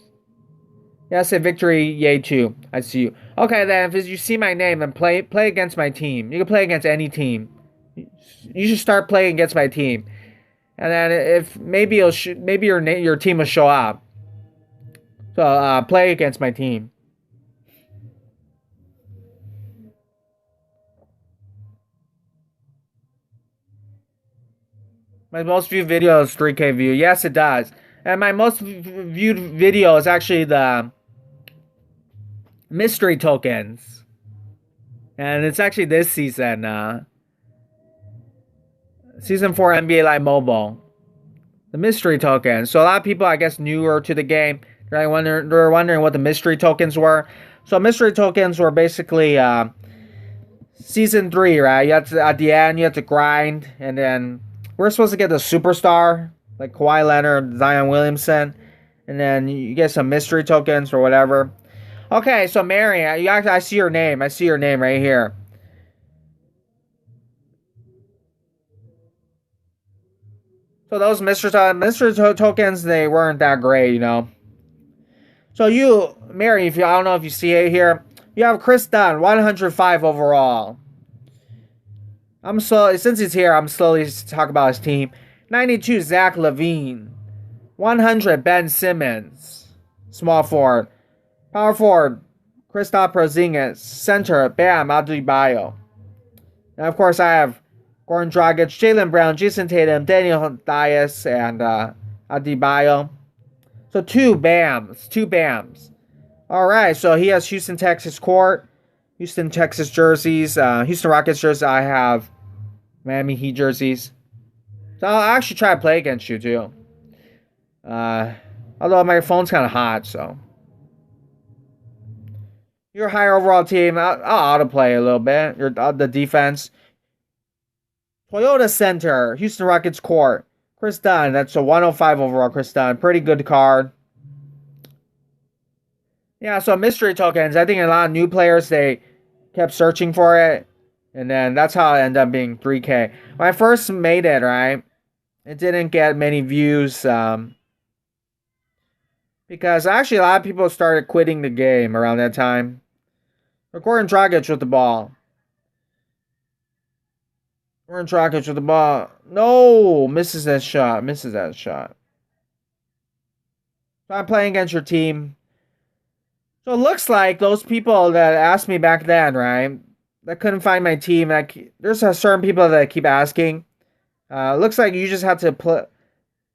Yeah, I said Victory, yay too. I see you. Okay, then if you see my name, then play against my team. You can play against any team. You should start playing against my team, and then if maybe your team will show up. So play against my team. My most viewed video is 3K view. Yes, it does. And my most viewed video is actually the mystery tokens. And it's actually this season. Season 4 NBA Live Mobile. The mystery tokens. So a lot of people, I guess, newer to the game, they're wondering what the mystery tokens were. So mystery tokens were basically season 3, right? You have to, at the end, you have to grind, and then we're supposed to get the superstar, like Kawhi Leonard, Zion Williamson, and then you get some mystery tokens or whatever. Okay, so Mary, I see your name. I see your name right here. So those mystery tokens, they weren't that great, you know. So you, Mary, I don't know if you see it here, you have Chris Dunn, 105 overall. Since he's here, I'm slowly talking about his team. 92, Zach LaVine. 100, Ben Simmons. Small forward. Power forward, Kristaps Porzingis. Center, Bam Adebayo. And of course, I have Goran Dragic, Jaylen Brown, Jason Tatum, Daniel Dias, and Adebayo. So two Bams. All right, so he has Houston, Texas court. Houston, Texas jerseys. Houston Rockets jerseys. I have Miami Heat jerseys. So I'll actually try to play against you too. Although my phone's kind of hot, so. Your higher overall team, I'll autoplay a little bit. The defense. Toyota Center, Houston Rockets court. Chris Dunn, that's a 105 overall Chris Dunn. Pretty good card. Yeah, so mystery tokens. I think a lot of new players, they kept searching for it. And then that's how it ended up being 3K. When I first made it, right, it didn't get many views. Because actually a lot of people started quitting the game around that time. Goran Dragic with the ball. Goran Dragic with the ball. No! Misses that shot. So I'm playing against your team. So it looks like those people that asked me back then, right, that couldn't find my team, there's certain people that keep asking. Looks like you just have to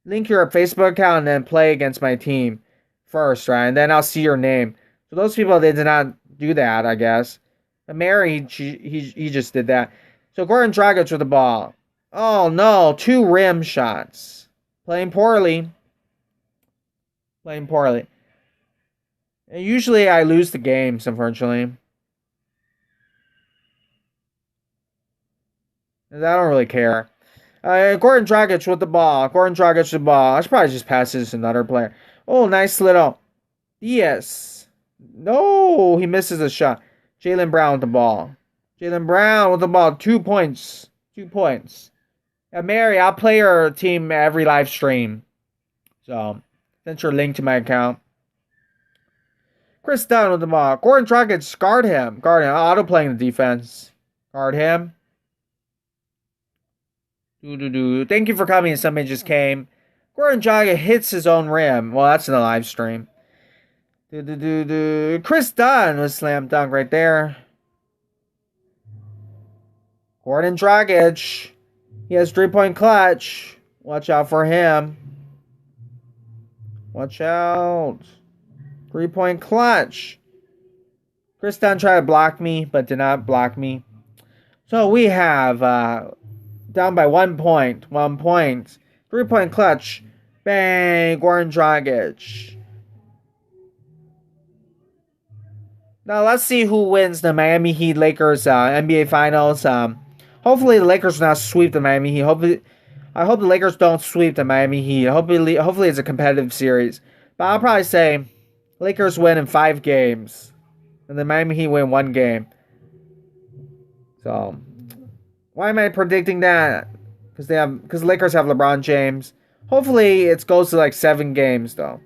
link your Facebook account and then play against my team first, right? And then I'll see your name. So those people, they did not do that, I guess. But Mary, he just did that. So Goran Dragic with the ball. Oh no, 2 rim shots. Playing poorly. And usually I lose the games, unfortunately. I don't really care. Gordon Dragic with the ball. Gordon Dragic with the ball. I should probably just pass this to another player. Oh, nice little Diaz. No, he misses a shot. Jaylen Brown with the ball. Jaylen Brown with the ball. 2 points. 2 points. Mary, I'll play your team every live stream. So, send your link to my account. Chris Dunn with the ball. Gordon Dragic, guard him. Guard him. Auto playing the defense. Guard him. Thank you for coming. Somebody just came. Gordon Dragic hits his own rim. Well, that's in the live stream. Chris Dunn was slam dunk right there. Gordon Dragic. He has 3-point clutch. Watch out for him. Watch out. 3-point clutch. Chris Dunn tried to block me, but did not block me. So we have down by 1 point. 1 point. 3-point clutch. Bang. Gordon Dragic. Now let's see who wins the Miami Heat Lakers NBA Finals. Hopefully the Lakers will not sweep the Miami Heat. I hope the Lakers don't sweep the Miami Heat. Hopefully it's a competitive series. But I'll probably say Lakers win in 5 games. And the Miami Heat win 1 game. So, why am I predicting that? Because the Lakers have LeBron James. Hopefully it goes to like 7 games though.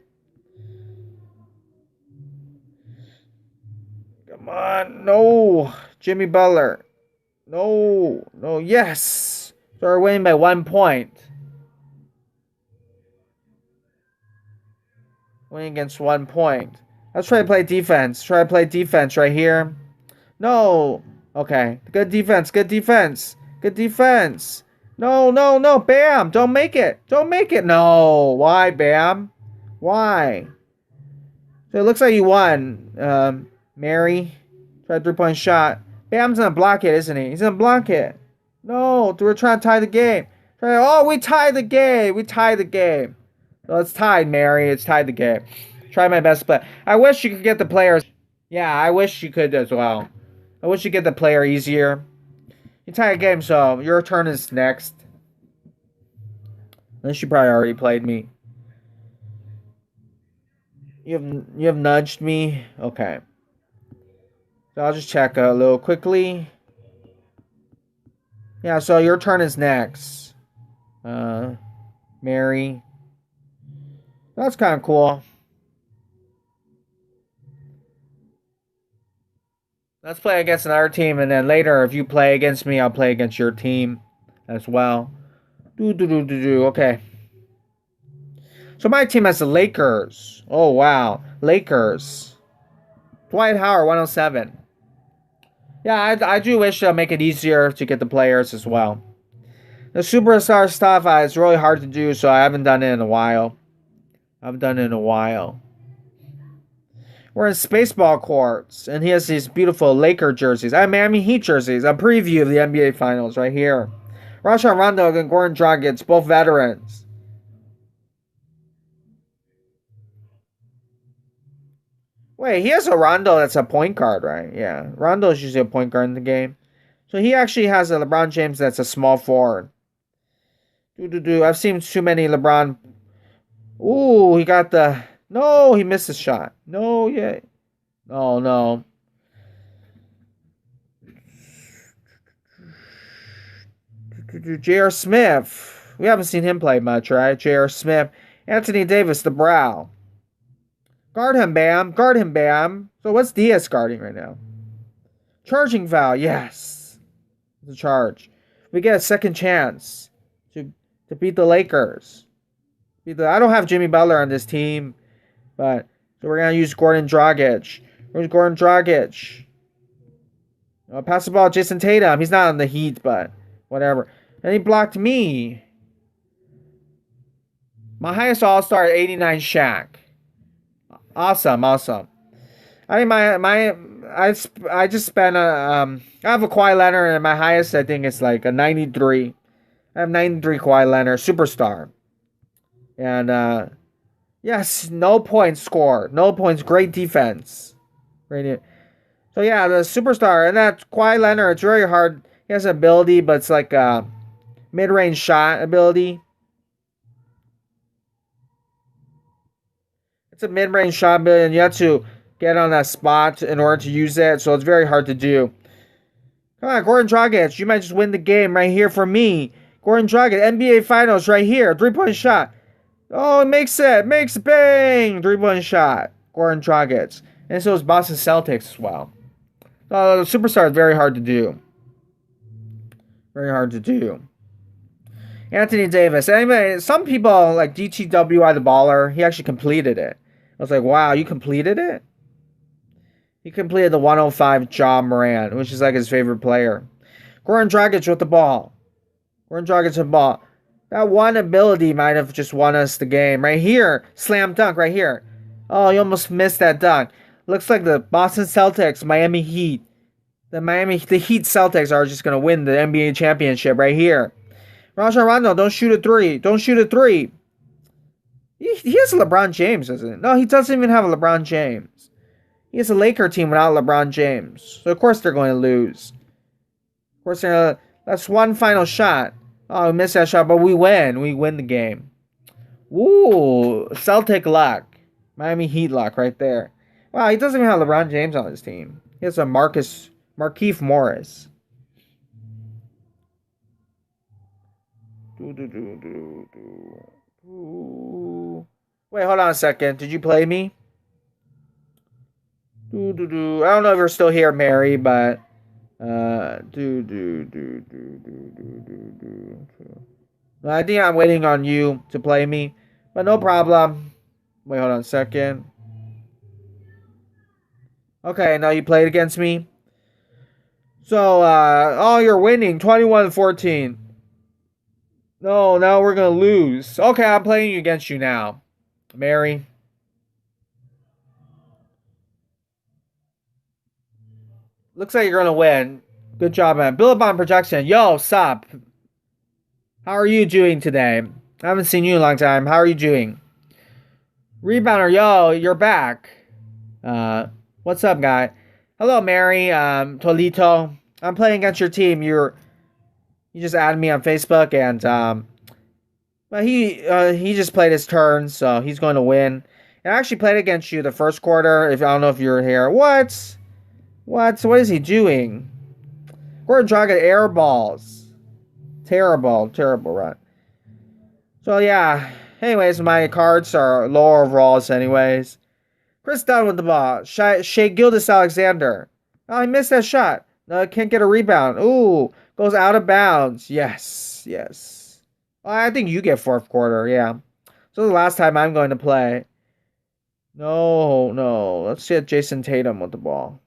Come on, no. Jimmy Butler. No, yes. So we're winning by 1 point. Winning against 1 point. Let's try to play defense. Try to play defense right here. No. Okay. Good defense. Good defense. Good defense. No. Bam. Don't make it. Don't make it. No. Why, Bam? Why? So it looks like you won. Mary. Try a 3-point shot. Bam's gonna block it, isn't he? He's gonna block it. No. We're trying to tie the game. We tied the game. We tied the game. So it's tied, Mary. It's tied the game. Try my best to play. I wish you could get the players. Yeah, I wish you could as well. I wish you could get the player easier. You tie a game, so your turn is next. Unless you probably already played me. You have nudged me. Okay. So I'll just check a little quickly. Yeah, so your turn is next. Mary. That's kind of cool. Let's play against another team, and then later, if you play against me, I'll play against your team as well. Okay. So my team has the Lakers. Oh, wow. Lakers. Dwight Howard, 107. Yeah, I do wish to make it easier to get the players as well. The superstar stuff is really hard to do, so I haven't done it in a while. We're in Spaceball courts, and he has these beautiful Laker jerseys. I have Miami Heat jerseys. A preview of the NBA Finals right here. Rajon Rondo and Gordon Dragic, both veterans. Wait, he has a Rondo that's a point guard, right? Yeah, Rondo is usually a point guard in the game. So he actually has a LeBron James that's a small forward. I've seen too many LeBron. Ooh, he got the... No, he missed his shot. No, yeah. Oh, no. J.R. Smith. We haven't seen him play much, right? J.R. Smith. Anthony Davis, the brow. Guard him, Bam. Guard him, Bam. So what's Diaz guarding right now? Charging foul. Yes. It's a charge. We get a second chance to beat the Lakers. I don't have Jimmy Butler on this team. But so we're gonna use Gordon Dragic. Where's Gordon Dragic? Pass the ball, Jason Tatum. He's not on the Heat, but whatever. And he blocked me. My highest All-Star, 89, Shaq. Awesome. I mean, I just spent I have a Kawhi Leonard, and my highest I think is like a 93. I have 93 Kawhi Leonard, superstar. And yes, no points scored. No points. Great defense. So yeah, the superstar. And that Kawhi Leonard, it's very hard. He has ability, but it's like a mid-range shot ability. It's a mid-range shot ability, and you have to get on that spot in order to use it, so it's very hard to do. Come on, Goran Dragic, you might just win the game right here for me. Goran Dragic, NBA Finals right here, 3-point shot. Oh, it makes bang, 3-point shot. Goran Dragic. And so is Boston Celtics as well. The superstar is very hard to do. Very hard to do. Anthony Davis. Anyway, some people like DTWI the baller. He actually completed it. I was like, wow, you completed it? He completed the 105 Ja Morant, which is like his favorite player. Goran Dragic with the ball. Goran Dragic with the ball. That one ability might have just won us the game. Right here. Slam dunk right here. Oh, you almost missed that dunk. Looks like the Boston Celtics, Miami Heat. The Heat Celtics are just going to win the NBA championship right here. Rajon Rondo, don't shoot a three. Don't shoot a three. He has LeBron James, doesn't he? No, he doesn't even have a LeBron James. He has a Laker team without LeBron James. So, of course, they're going to lose. Of course, that's one final shot. Oh, we missed that shot, but we win. We win the game. Ooh, Celtic luck. Miami Heat luck right there. Wow, he doesn't even have LeBron James on his team. He has a Markieff Morris. Wait, hold on a second. Did you play me? I don't know if you're still here, Mary, but I think I'm waiting on you to play me, but no problem. Wait, hold on a second. Okay, now you played against me. So, oh, you're winning 21-14. No, now we're going to lose. Okay, I'm playing against you now. Mary. Looks like you're going to win. Good job, man. Billabong projection. Yo, sup? How are you doing today? I haven't seen you in a long time. How are you doing? Rebounder, yo, you're back. What's up, guy? Hello, Mary, Tolito. I'm playing against your team. You just added me on Facebook, and but he just played his turn, so he's going to win. And I actually played against you the first quarter. If I don't know if you were here. What? What is he doing? Gordon Dragic air balls. Terrible run. So yeah. Anyways, my cards are lower overalls. Anyways, Chris Dunn with the ball. Shea Gilgeous-Alexander. Oh, I missed that shot. No, can't get a rebound. Ooh, goes out of bounds. Yes. Well, I think you get fourth quarter. Yeah. So the last time I'm going to play. No. Let's get Jason Tatum with the ball.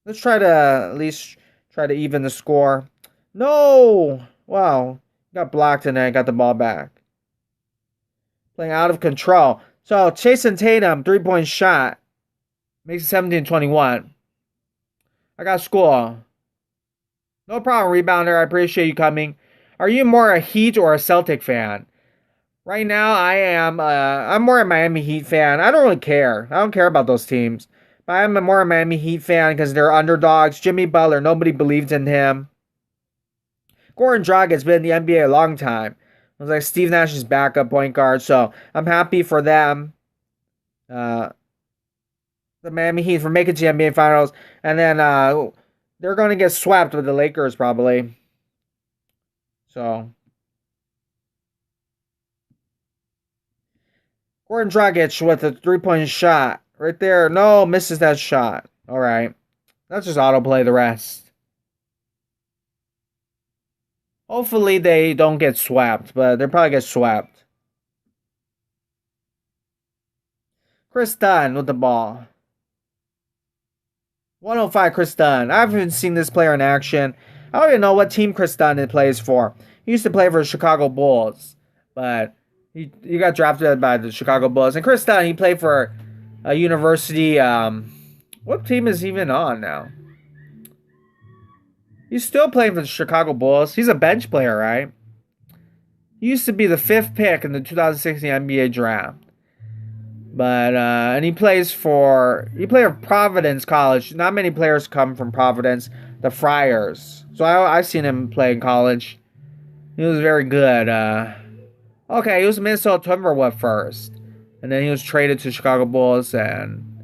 Let's try to at least try to even the score. No! Wow. Got blocked and then got the ball back. Playing out of control. So, Jason Tatum, 3-point shot. Makes it 17-21. I got school. No problem, rebounder. I appreciate you coming. Are you more a Heat or a Celtic fan? Right now, I'm more a Miami Heat fan. I don't really care. I don't care about those teams. But I'm more a Miami Heat fan because they're underdogs. Jimmy Butler, nobody believes in him. Goran Dragic has been in the NBA a long time. It was like Steve Nash's backup point guard, so I'm happy for them. The Miami Heat for making it to the NBA Finals. And then they're going to get swept with the Lakers probably. So Goran Dragic with a 3-point shot. Right there. No, misses that shot. All right. Let's just autoplay the rest. Hopefully they don't get swept, but they'll probably get swept. Chris Dunn with the ball. 105 Chris Dunn. I haven't seen this player in action. I don't even know what team Chris Dunn plays for. He used to play for the Chicago Bulls, but he got drafted by the Chicago Bulls. And Chris Dunn, he played for a university. What team is he even on now? He's still playing for the Chicago Bulls. He's a bench player, right? He used to be the 5th pick in the 2016 NBA draft. But and he played for Providence College. Not many players come from Providence. the Friars. So I've seen him play in college. He was very good. Okay, he was Minnesota Timberwolves first. And then he was traded to Chicago Bulls. And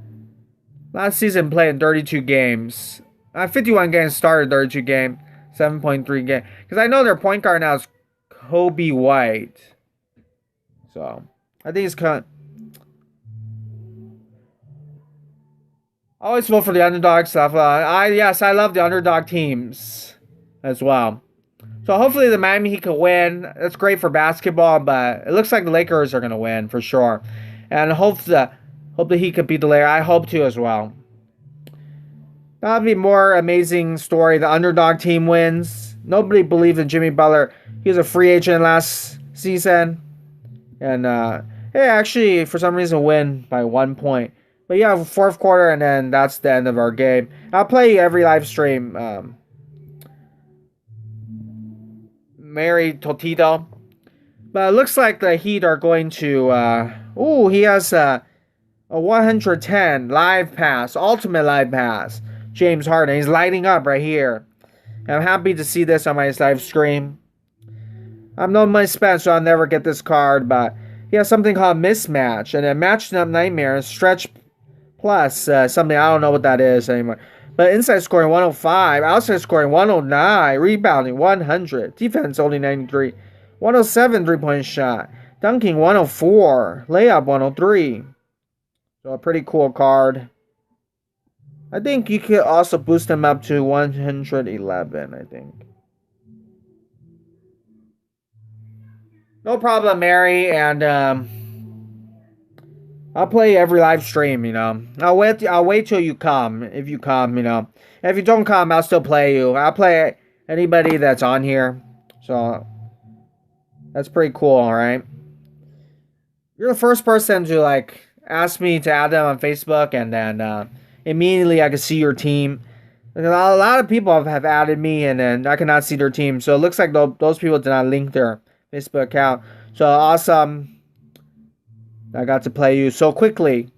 last season played in 32 games. 51 games started, 32 games. 7.3 games. Because I know their point guard now is Kobe White. So, I think it's kind of... I always vote for the underdog stuff. Yes, I love the underdog teams as well. So hopefully the Miami Heat can win. That's great for basketball, but it looks like the Lakers are going to win for sure. And hope the Heat could beat the Lakers. I hope to as well. That would be a more amazing story. The underdog team wins. Nobody believed in Jimmy Butler. He was a free agent last season. And, hey, actually, for some reason, win by 1 point. But yeah, fourth quarter, and then that's the end of our game. I'll play every live stream. Mary Totito. But it looks like the Heat are going to... he has a 110 live pass. Ultimate live pass. James Harden. He's lighting up right here. I'm happy to see this on my live stream. I'm no money spent, so I'll never get this card. But he has something called Mismatch. And then Matching Up Nightmare. Stretch Plus. Something I don't know what that is anymore. But inside scoring 105. Outside scoring 109. Rebounding 100. Defense only 93. 107 3-point shot. Dunking 104. Layup 103. So a pretty cool card. I think you could also boost him up to 111, I think. No problem, Mary. And I'll play every live stream, you know. I'll wait till you come. If you come, you know. And if you don't come, I'll still play you. I'll play anybody that's on here. So that's pretty cool, alright? You're the first person to like ask me to add them on Facebook, and then immediately I can see your team. A lot of people have added me, and then I cannot see their team. So it looks like those people did not link their Facebook account. So awesome. I got to play you so quickly.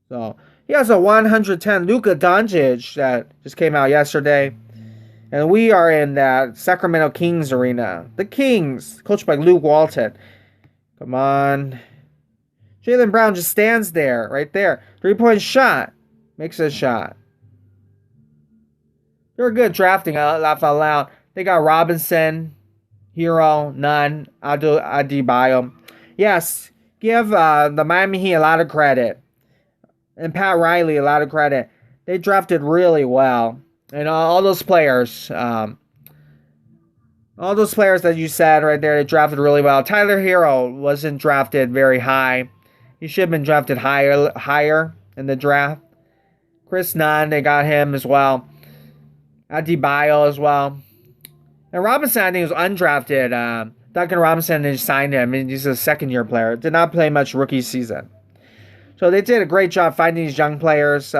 So he has a 110 Luca Dantech that just came out yesterday. And we are in that Sacramento Kings arena. The Kings, coached by Luke Walton. Come on. Jaylen Brown just stands there, right there. 3-point shot. Makes a shot. They're good drafting, laugh out loud. They got Robinson, Hero, Nunn, Adebayo. Yes, give the Miami Heat a lot of credit. And Pat Riley a lot of credit. They drafted really well. And all those players, that you said right there, they drafted really well. Tyler Hero wasn't drafted very high. He should have been drafted higher in the draft. Chris Nunn, they got him as well. Adebayo as well. And Robinson, I think, was undrafted. Duncan Robinson, they signed him. And he's a second-year player. Did not play much rookie season. So they did a great job finding these young players.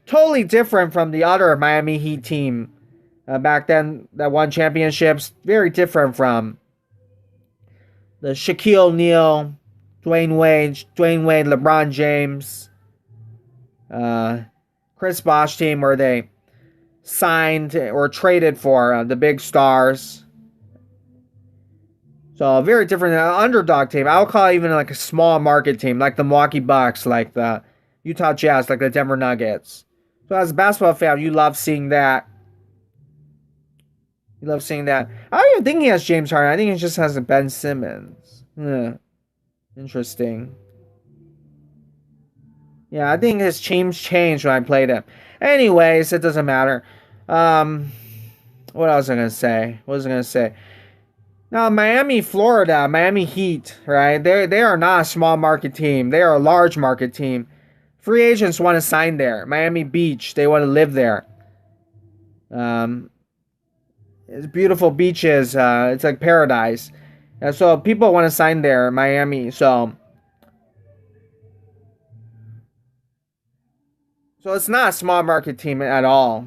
Totally different from the other Miami Heat team back then that won championships. Very different from the Shaquille O'Neal, Dwayne Wade, LeBron James, Chris Bosh team where they signed or traded for the big stars. So very different underdog team. I would call it even like a small market team, like the Milwaukee Bucks, like the Utah Jazz, like the Denver Nuggets. So as a basketball fan, you love seeing that. You love seeing that. I don't even think he has James Harden. I think he just has a Ben Simmons. Interesting. Yeah, I think his teams changed when I played him. Anyways, it doesn't matter. What else was I going to say? Now, Miami, Florida, Miami Heat, right? They are not a small market team. They are a large market team. Free agents want to sign there. Miami Beach, they want to live there. It's beautiful beaches. It's like paradise. And so people want to sign there, Miami. So it's not a small market team at all.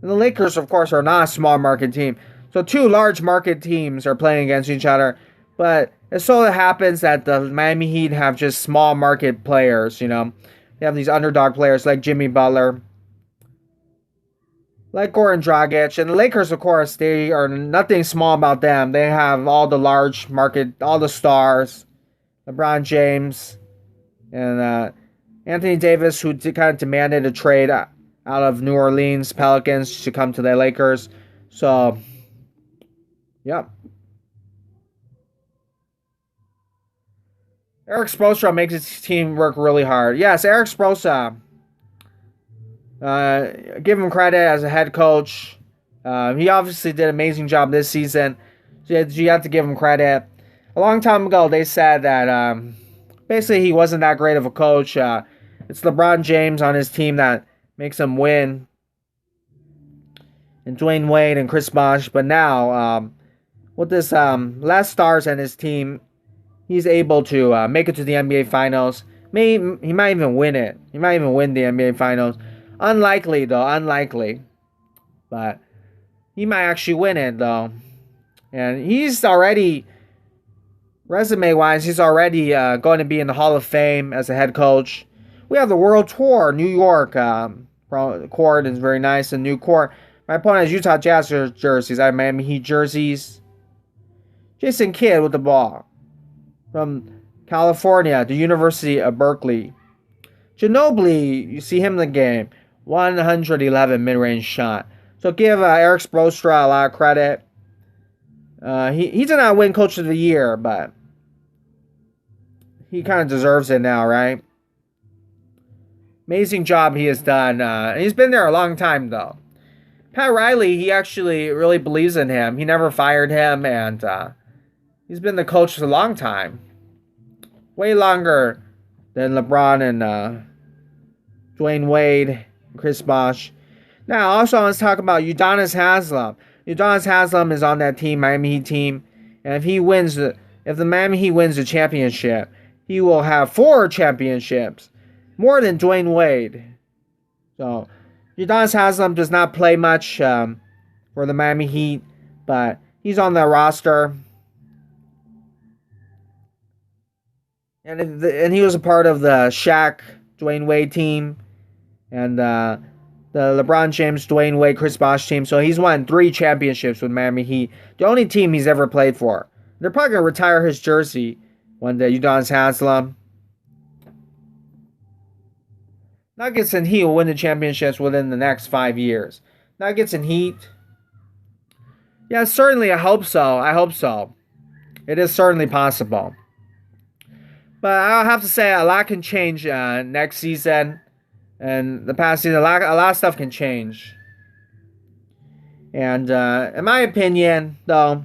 And the Lakers, of course, are not a small market team. So two large market teams are playing against each other. But it so happens that the Miami Heat have just small market players, you know. They have these underdog players like Jimmy Butler, like Goran Dragic, and the Lakers, of course, they are nothing small about them. They have all the large market, all the stars, LeBron James, and Anthony Davis, who kind of demanded a trade out of New Orleans Pelicans to come to the Lakers. So, yeah. Eric Spoelstra makes his team work really hard. Yes, Eric Spoelstra. Give him credit as a head coach. He obviously did an amazing job this season. So you have to give him credit. A long time ago, they said that basically he wasn't that great of a coach. It's LeBron James on his team that makes him win, and Dwayne Wade and Chris Bosh. But now, with this less stars on his team, he's able to make it to the NBA Finals. He might even win it. He might even win the NBA Finals. Unlikely, though. Unlikely. But he might actually win it, though. And he's already, resume-wise, he's already going to be in the Hall of Fame as a head coach. We have the World Tour, New York. Court is very nice. A new court. My opponent has Utah Jazz jerseys. I have Miami Heat jerseys. Jason Kidd with the ball. From California, the University of Berkeley. Ginobili, you see him in the game. 111 mid-range shot. So give Eric Spoelstra a lot of credit. He did not win Coach of the Year, but he kind of deserves it now, right? Amazing job he has done. He's been there a long time, though. Pat Riley, he actually really believes in him. He never fired him, and he's been the coach for a long time. Way longer than LeBron and Dwayne Wade, Chris Bosh. Now, also, let's talk about Udonis Haslam. Udonis Haslam is on that team, Miami Heat team. And if the Miami Heat wins the championship, he will have 4 championships. More than Dwayne Wade. So, Udonis Haslam does not play much for the Miami Heat, but he's on the roster. And he was a part of the Shaq, Dwayne Wade team, and the LeBron James, Dwayne Wade, Chris Bosh team. So he's won 3 championships with Miami Heat. The only team he's ever played for. They're probably going to retire his jersey one day, Udonis Haslam. Nuggets and Heat will win the championships within the next 5 years. Nuggets and Heat. Yeah, certainly, I hope so. I hope so. It is certainly possible. But I'll have to say a lot can change next season. And the past season, a lot of stuff can change. And in my opinion, though,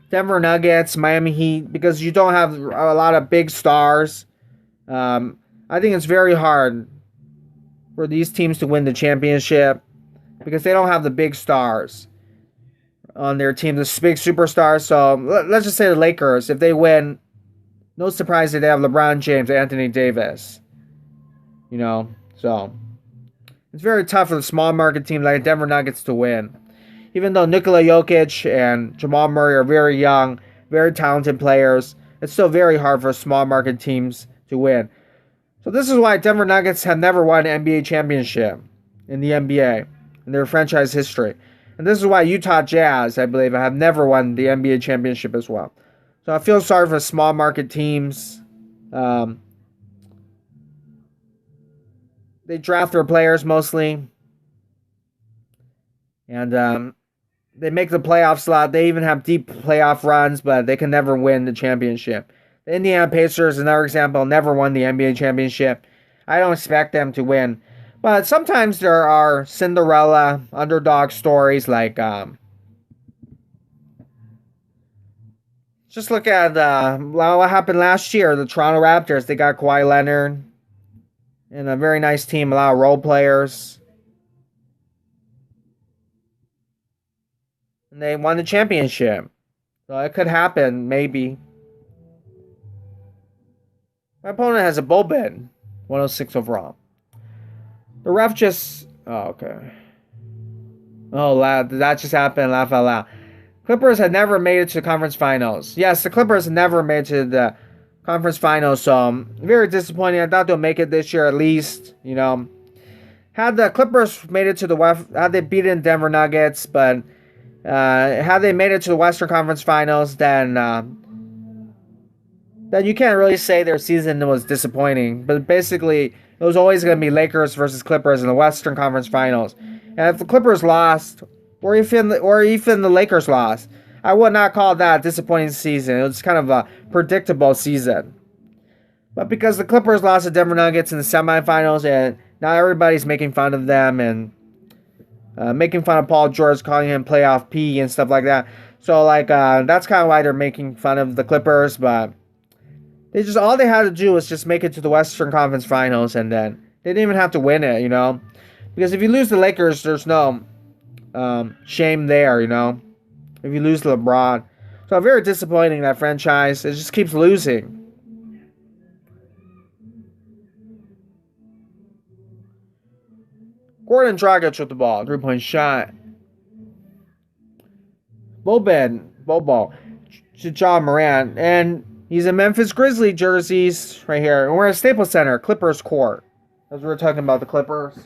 Denver Nuggets, Miami Heat, because you don't have a lot of big stars, I think it's very hard for these teams to win the championship because they don't have the big stars on their team, the big superstars. So let's just say the Lakers, if they win, no surprise that they have LeBron James, Anthony Davis. You know, so it's very tough for the small market team like Denver Nuggets to win. Even though Nikola Jokic and Jamal Murray are very young, very talented players, it's still very hard for small market teams to win. So this is why Denver Nuggets have never won an NBA championship in the NBA in their franchise history. And this is why Utah Jazz, I believe, have never won the NBA championship as well. So I feel sorry for small market teams. They draft their players mostly. And they make the playoffs a lot. They even have deep playoff runs, but they can never win the championship. The Indiana Pacers, another example, never won the NBA championship. I don't expect them to win. But sometimes there are Cinderella underdog stories like... just look at what happened last year. The Toronto Raptors, they got Kawhi Leonard. And a very nice team, a lot of role players. And they won the championship. So it could happen, maybe. My opponent has a bullpen. 106 overall. The ref just... Oh, okay. Oh, that just happened. Laugh out loud. Clippers had never made it to the conference finals. Yes, the Clippers had never made it to the conference finals. So very disappointing. I thought they'll make it this year at least. Had the Clippers made it to the West, had they beaten Denver Nuggets, but had they made it to the Western Conference Finals, then you can't really say their season was disappointing. But basically, it was always going to be Lakers versus Clippers in the Western Conference Finals. And if the Clippers lost, or even the Lakers lost, I would not call that a disappointing season. It was kind of a predictable season. But because the Clippers lost to Denver Nuggets in the semifinals, and now everybody's making fun of them and making fun of Paul George, calling him playoff P and stuff like that. So that's kind of why they're making fun of the Clippers. But all they had to do was just make it to the Western Conference Finals, and then they didn't even have to win it, because if you lose the Lakers, there's no shame there, if you lose LeBron. So very disappointing, that franchise. It just keeps losing. Gordon Dragic with the ball. 3-point shot. Bobo. To John Morant. And he's in Memphis Grizzlies jerseys right here. And we're at Staples Center, Clippers court. As we were talking about the Clippers.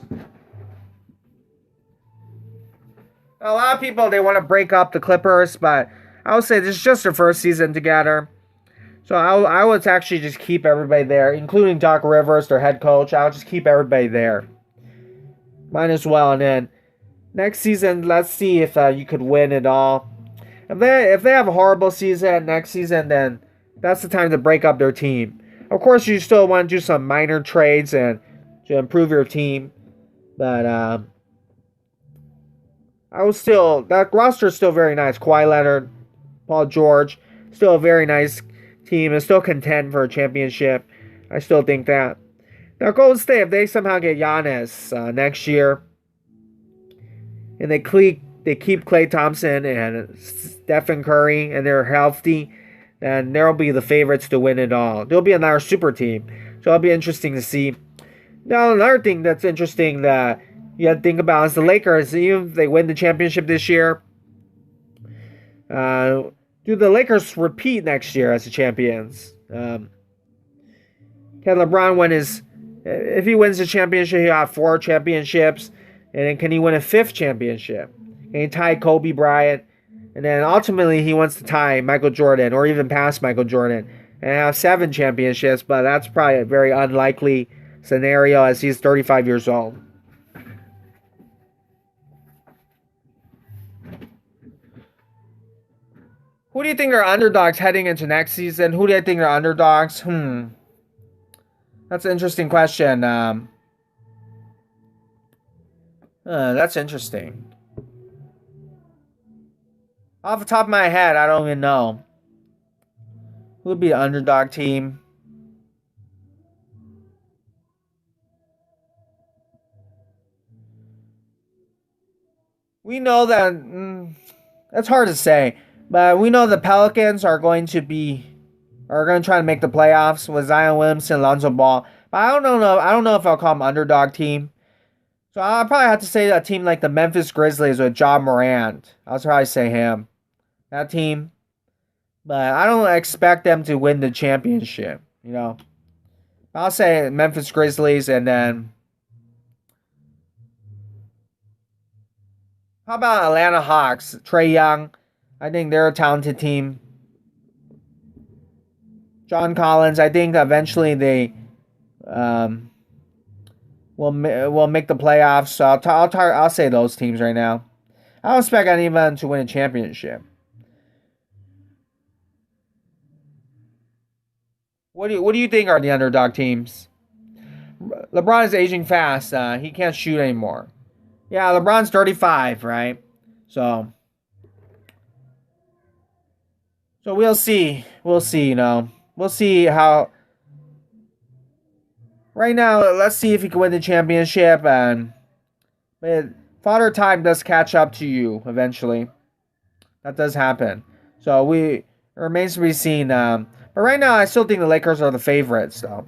A lot of people, they want to break up the Clippers, but I would say this is just their first season together. So I would actually just keep everybody there, including Doc Rivers, their head coach. I would just keep everybody there. Might as well. And then next season, let's see if you could win it all. If they have a horrible season next season, then that's the time to break up their team. Of course, you still want to do some minor trades and to improve your team, but that roster is still very nice. Kawhi Leonard, Paul George, still a very nice team and still contend for a championship. I still think that. Now, Golden State, if they somehow get Giannis next year, and they keep Klay Thompson and Stephen Curry, and they're healthy, then they'll be the favorites to win it all. They'll be another super team. So it'll be interesting to see. Now, another thing that's interesting that you have to think about is the Lakers. Even if they win the championship this year, do the Lakers repeat next year as the champions? Can LeBron win if he wins the championship, he'll have 4 championships. And then can he win a 5th championship? Can he tie Kobe Bryant? And then ultimately he wants to tie Michael Jordan or even pass Michael Jordan and have 7 championships. But that's probably a very unlikely scenario as he's 35 years old. Who do you think are underdogs heading into next season? Who do I think are underdogs? That's an interesting question. That's interesting. Off the top of my head, I don't even know. Who would be an underdog team? We know that that's hard to say, but we know the Pelicans are going to try to make the playoffs with Zion Williamson, Lonzo Ball. But I don't know if I'll call them underdog team. So I'll probably have to say a team like the Memphis Grizzlies with John Morant. I'll probably say him. That team. But I don't expect them to win the championship, I'll say Memphis Grizzlies, and then how about Atlanta Hawks? Trae Young. I think they're a talented team. John Collins. I think eventually they will make the playoffs. So I'll say those teams right now. I don't expect anyone to win a championship. What do you think are the underdog teams? LeBron is aging fast. He can't shoot anymore. Yeah, LeBron's 35, right? So we'll see. We'll see, We'll see how. Right now, let's see if he can win the championship. But Father Time does catch up to you eventually. That does happen. So it remains to be seen. But right now, I still think the Lakers are the favorites, though.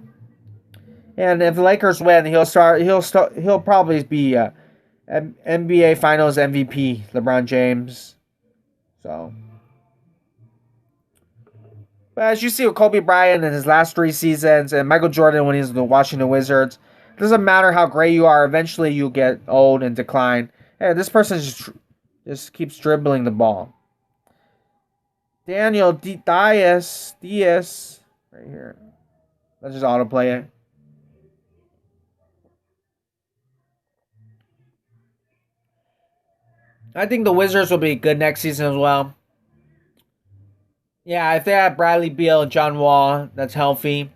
And if the Lakers win, he'll probably be NBA Finals MVP, LeBron James. So But as you see with Kobe Bryant in his last 3 seasons and Michael Jordan when he was with the Washington Wizards, it doesn't matter how great you are, eventually you get old and decline. Hey, this person just keeps dribbling the ball. Daniel Diaz, right here. Let's just autoplay it. I think the Wizards will be good next season as well. Yeah, if they have Bradley Beal and John Wall, that's healthy.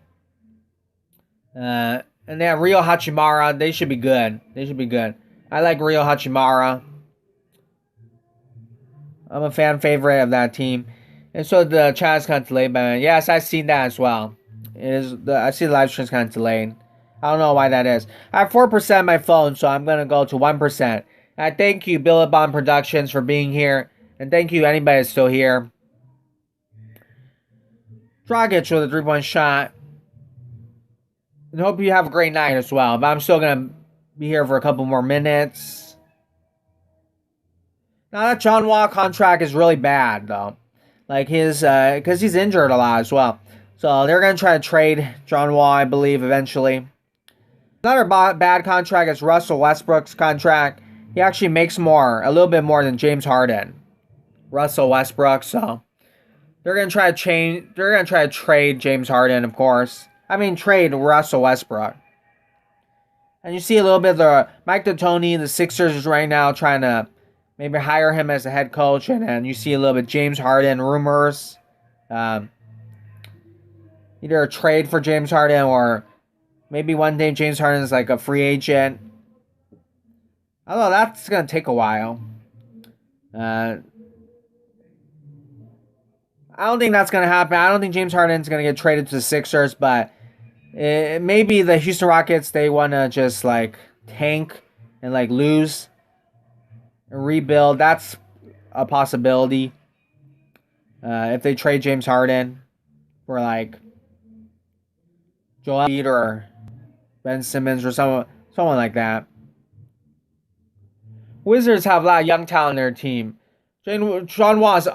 And they have Ryo Hachimura. They should be good. I like Ryo Hachimura. I'm a fan favorite of that team. And so the chat is kind of delayed, but yes, I've seen that as well. I see the live stream's kind of delayed. I don't know why that is. I have 4% on my phone, so I'm gonna go to 1%. I thank you, Billabong Productions, for being here, and thank you anybody that's still here. Dragic with a 3-point shot. And hope you have a great night as well. But I'm still gonna be here for a couple more minutes. Now that John Wall contract is really bad though. Like because he's injured a lot as well. So they're going to try to trade John Wall, I believe, eventually. Another bad contract is Russell Westbrook's contract. He actually makes a little bit more than James Harden. Russell Westbrook, so they're going to try to trade James Harden, of course. I mean, trade Russell Westbrook. And you see a little bit of the Mike D'Antoni, the Sixers is right now trying to maybe hire him as a head coach, and then you see a little bit James Harden rumors. Either a trade for James Harden or maybe one day James Harden is like a free agent. Although that's going to take a while. I don't think that's going to happen. I don't think James Harden's going to get traded to the Sixers, but maybe the Houston Rockets, they want to just like tank and like lose and rebuild. That's a possibility. If they trade James Harden for like Joel Embiid or Ben Simmons or someone like that. Wizards have a lot of young talent in their team. John Wall is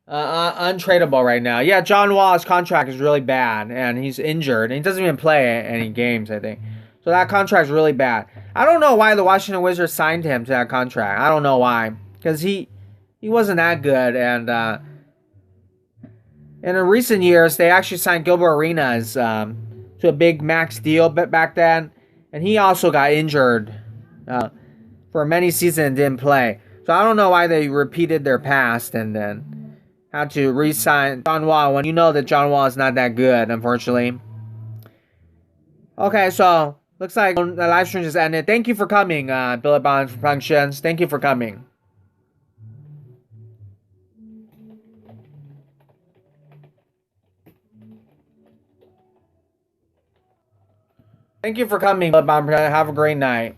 untradeable right now. Yeah, John Wall's contract is really bad, and he's injured. And he doesn't even play any games, I think. So that contract's really bad. I don't know why the Washington Wizards signed him to that contract. I don't know why. Because he wasn't that good, and in recent years, they actually signed Gilbert Arenas to a big max deal back then, and he also got injured for many seasons and didn't play. So I don't know why they repeated their past and then had to re-sign John Wall when you know that John Wall is not that good, unfortunately. Okay, so looks like the live stream just ended. Thank you for coming, Billabong Productions. Thank you for coming. Thank you for coming, Billabong Productions. Have a great night.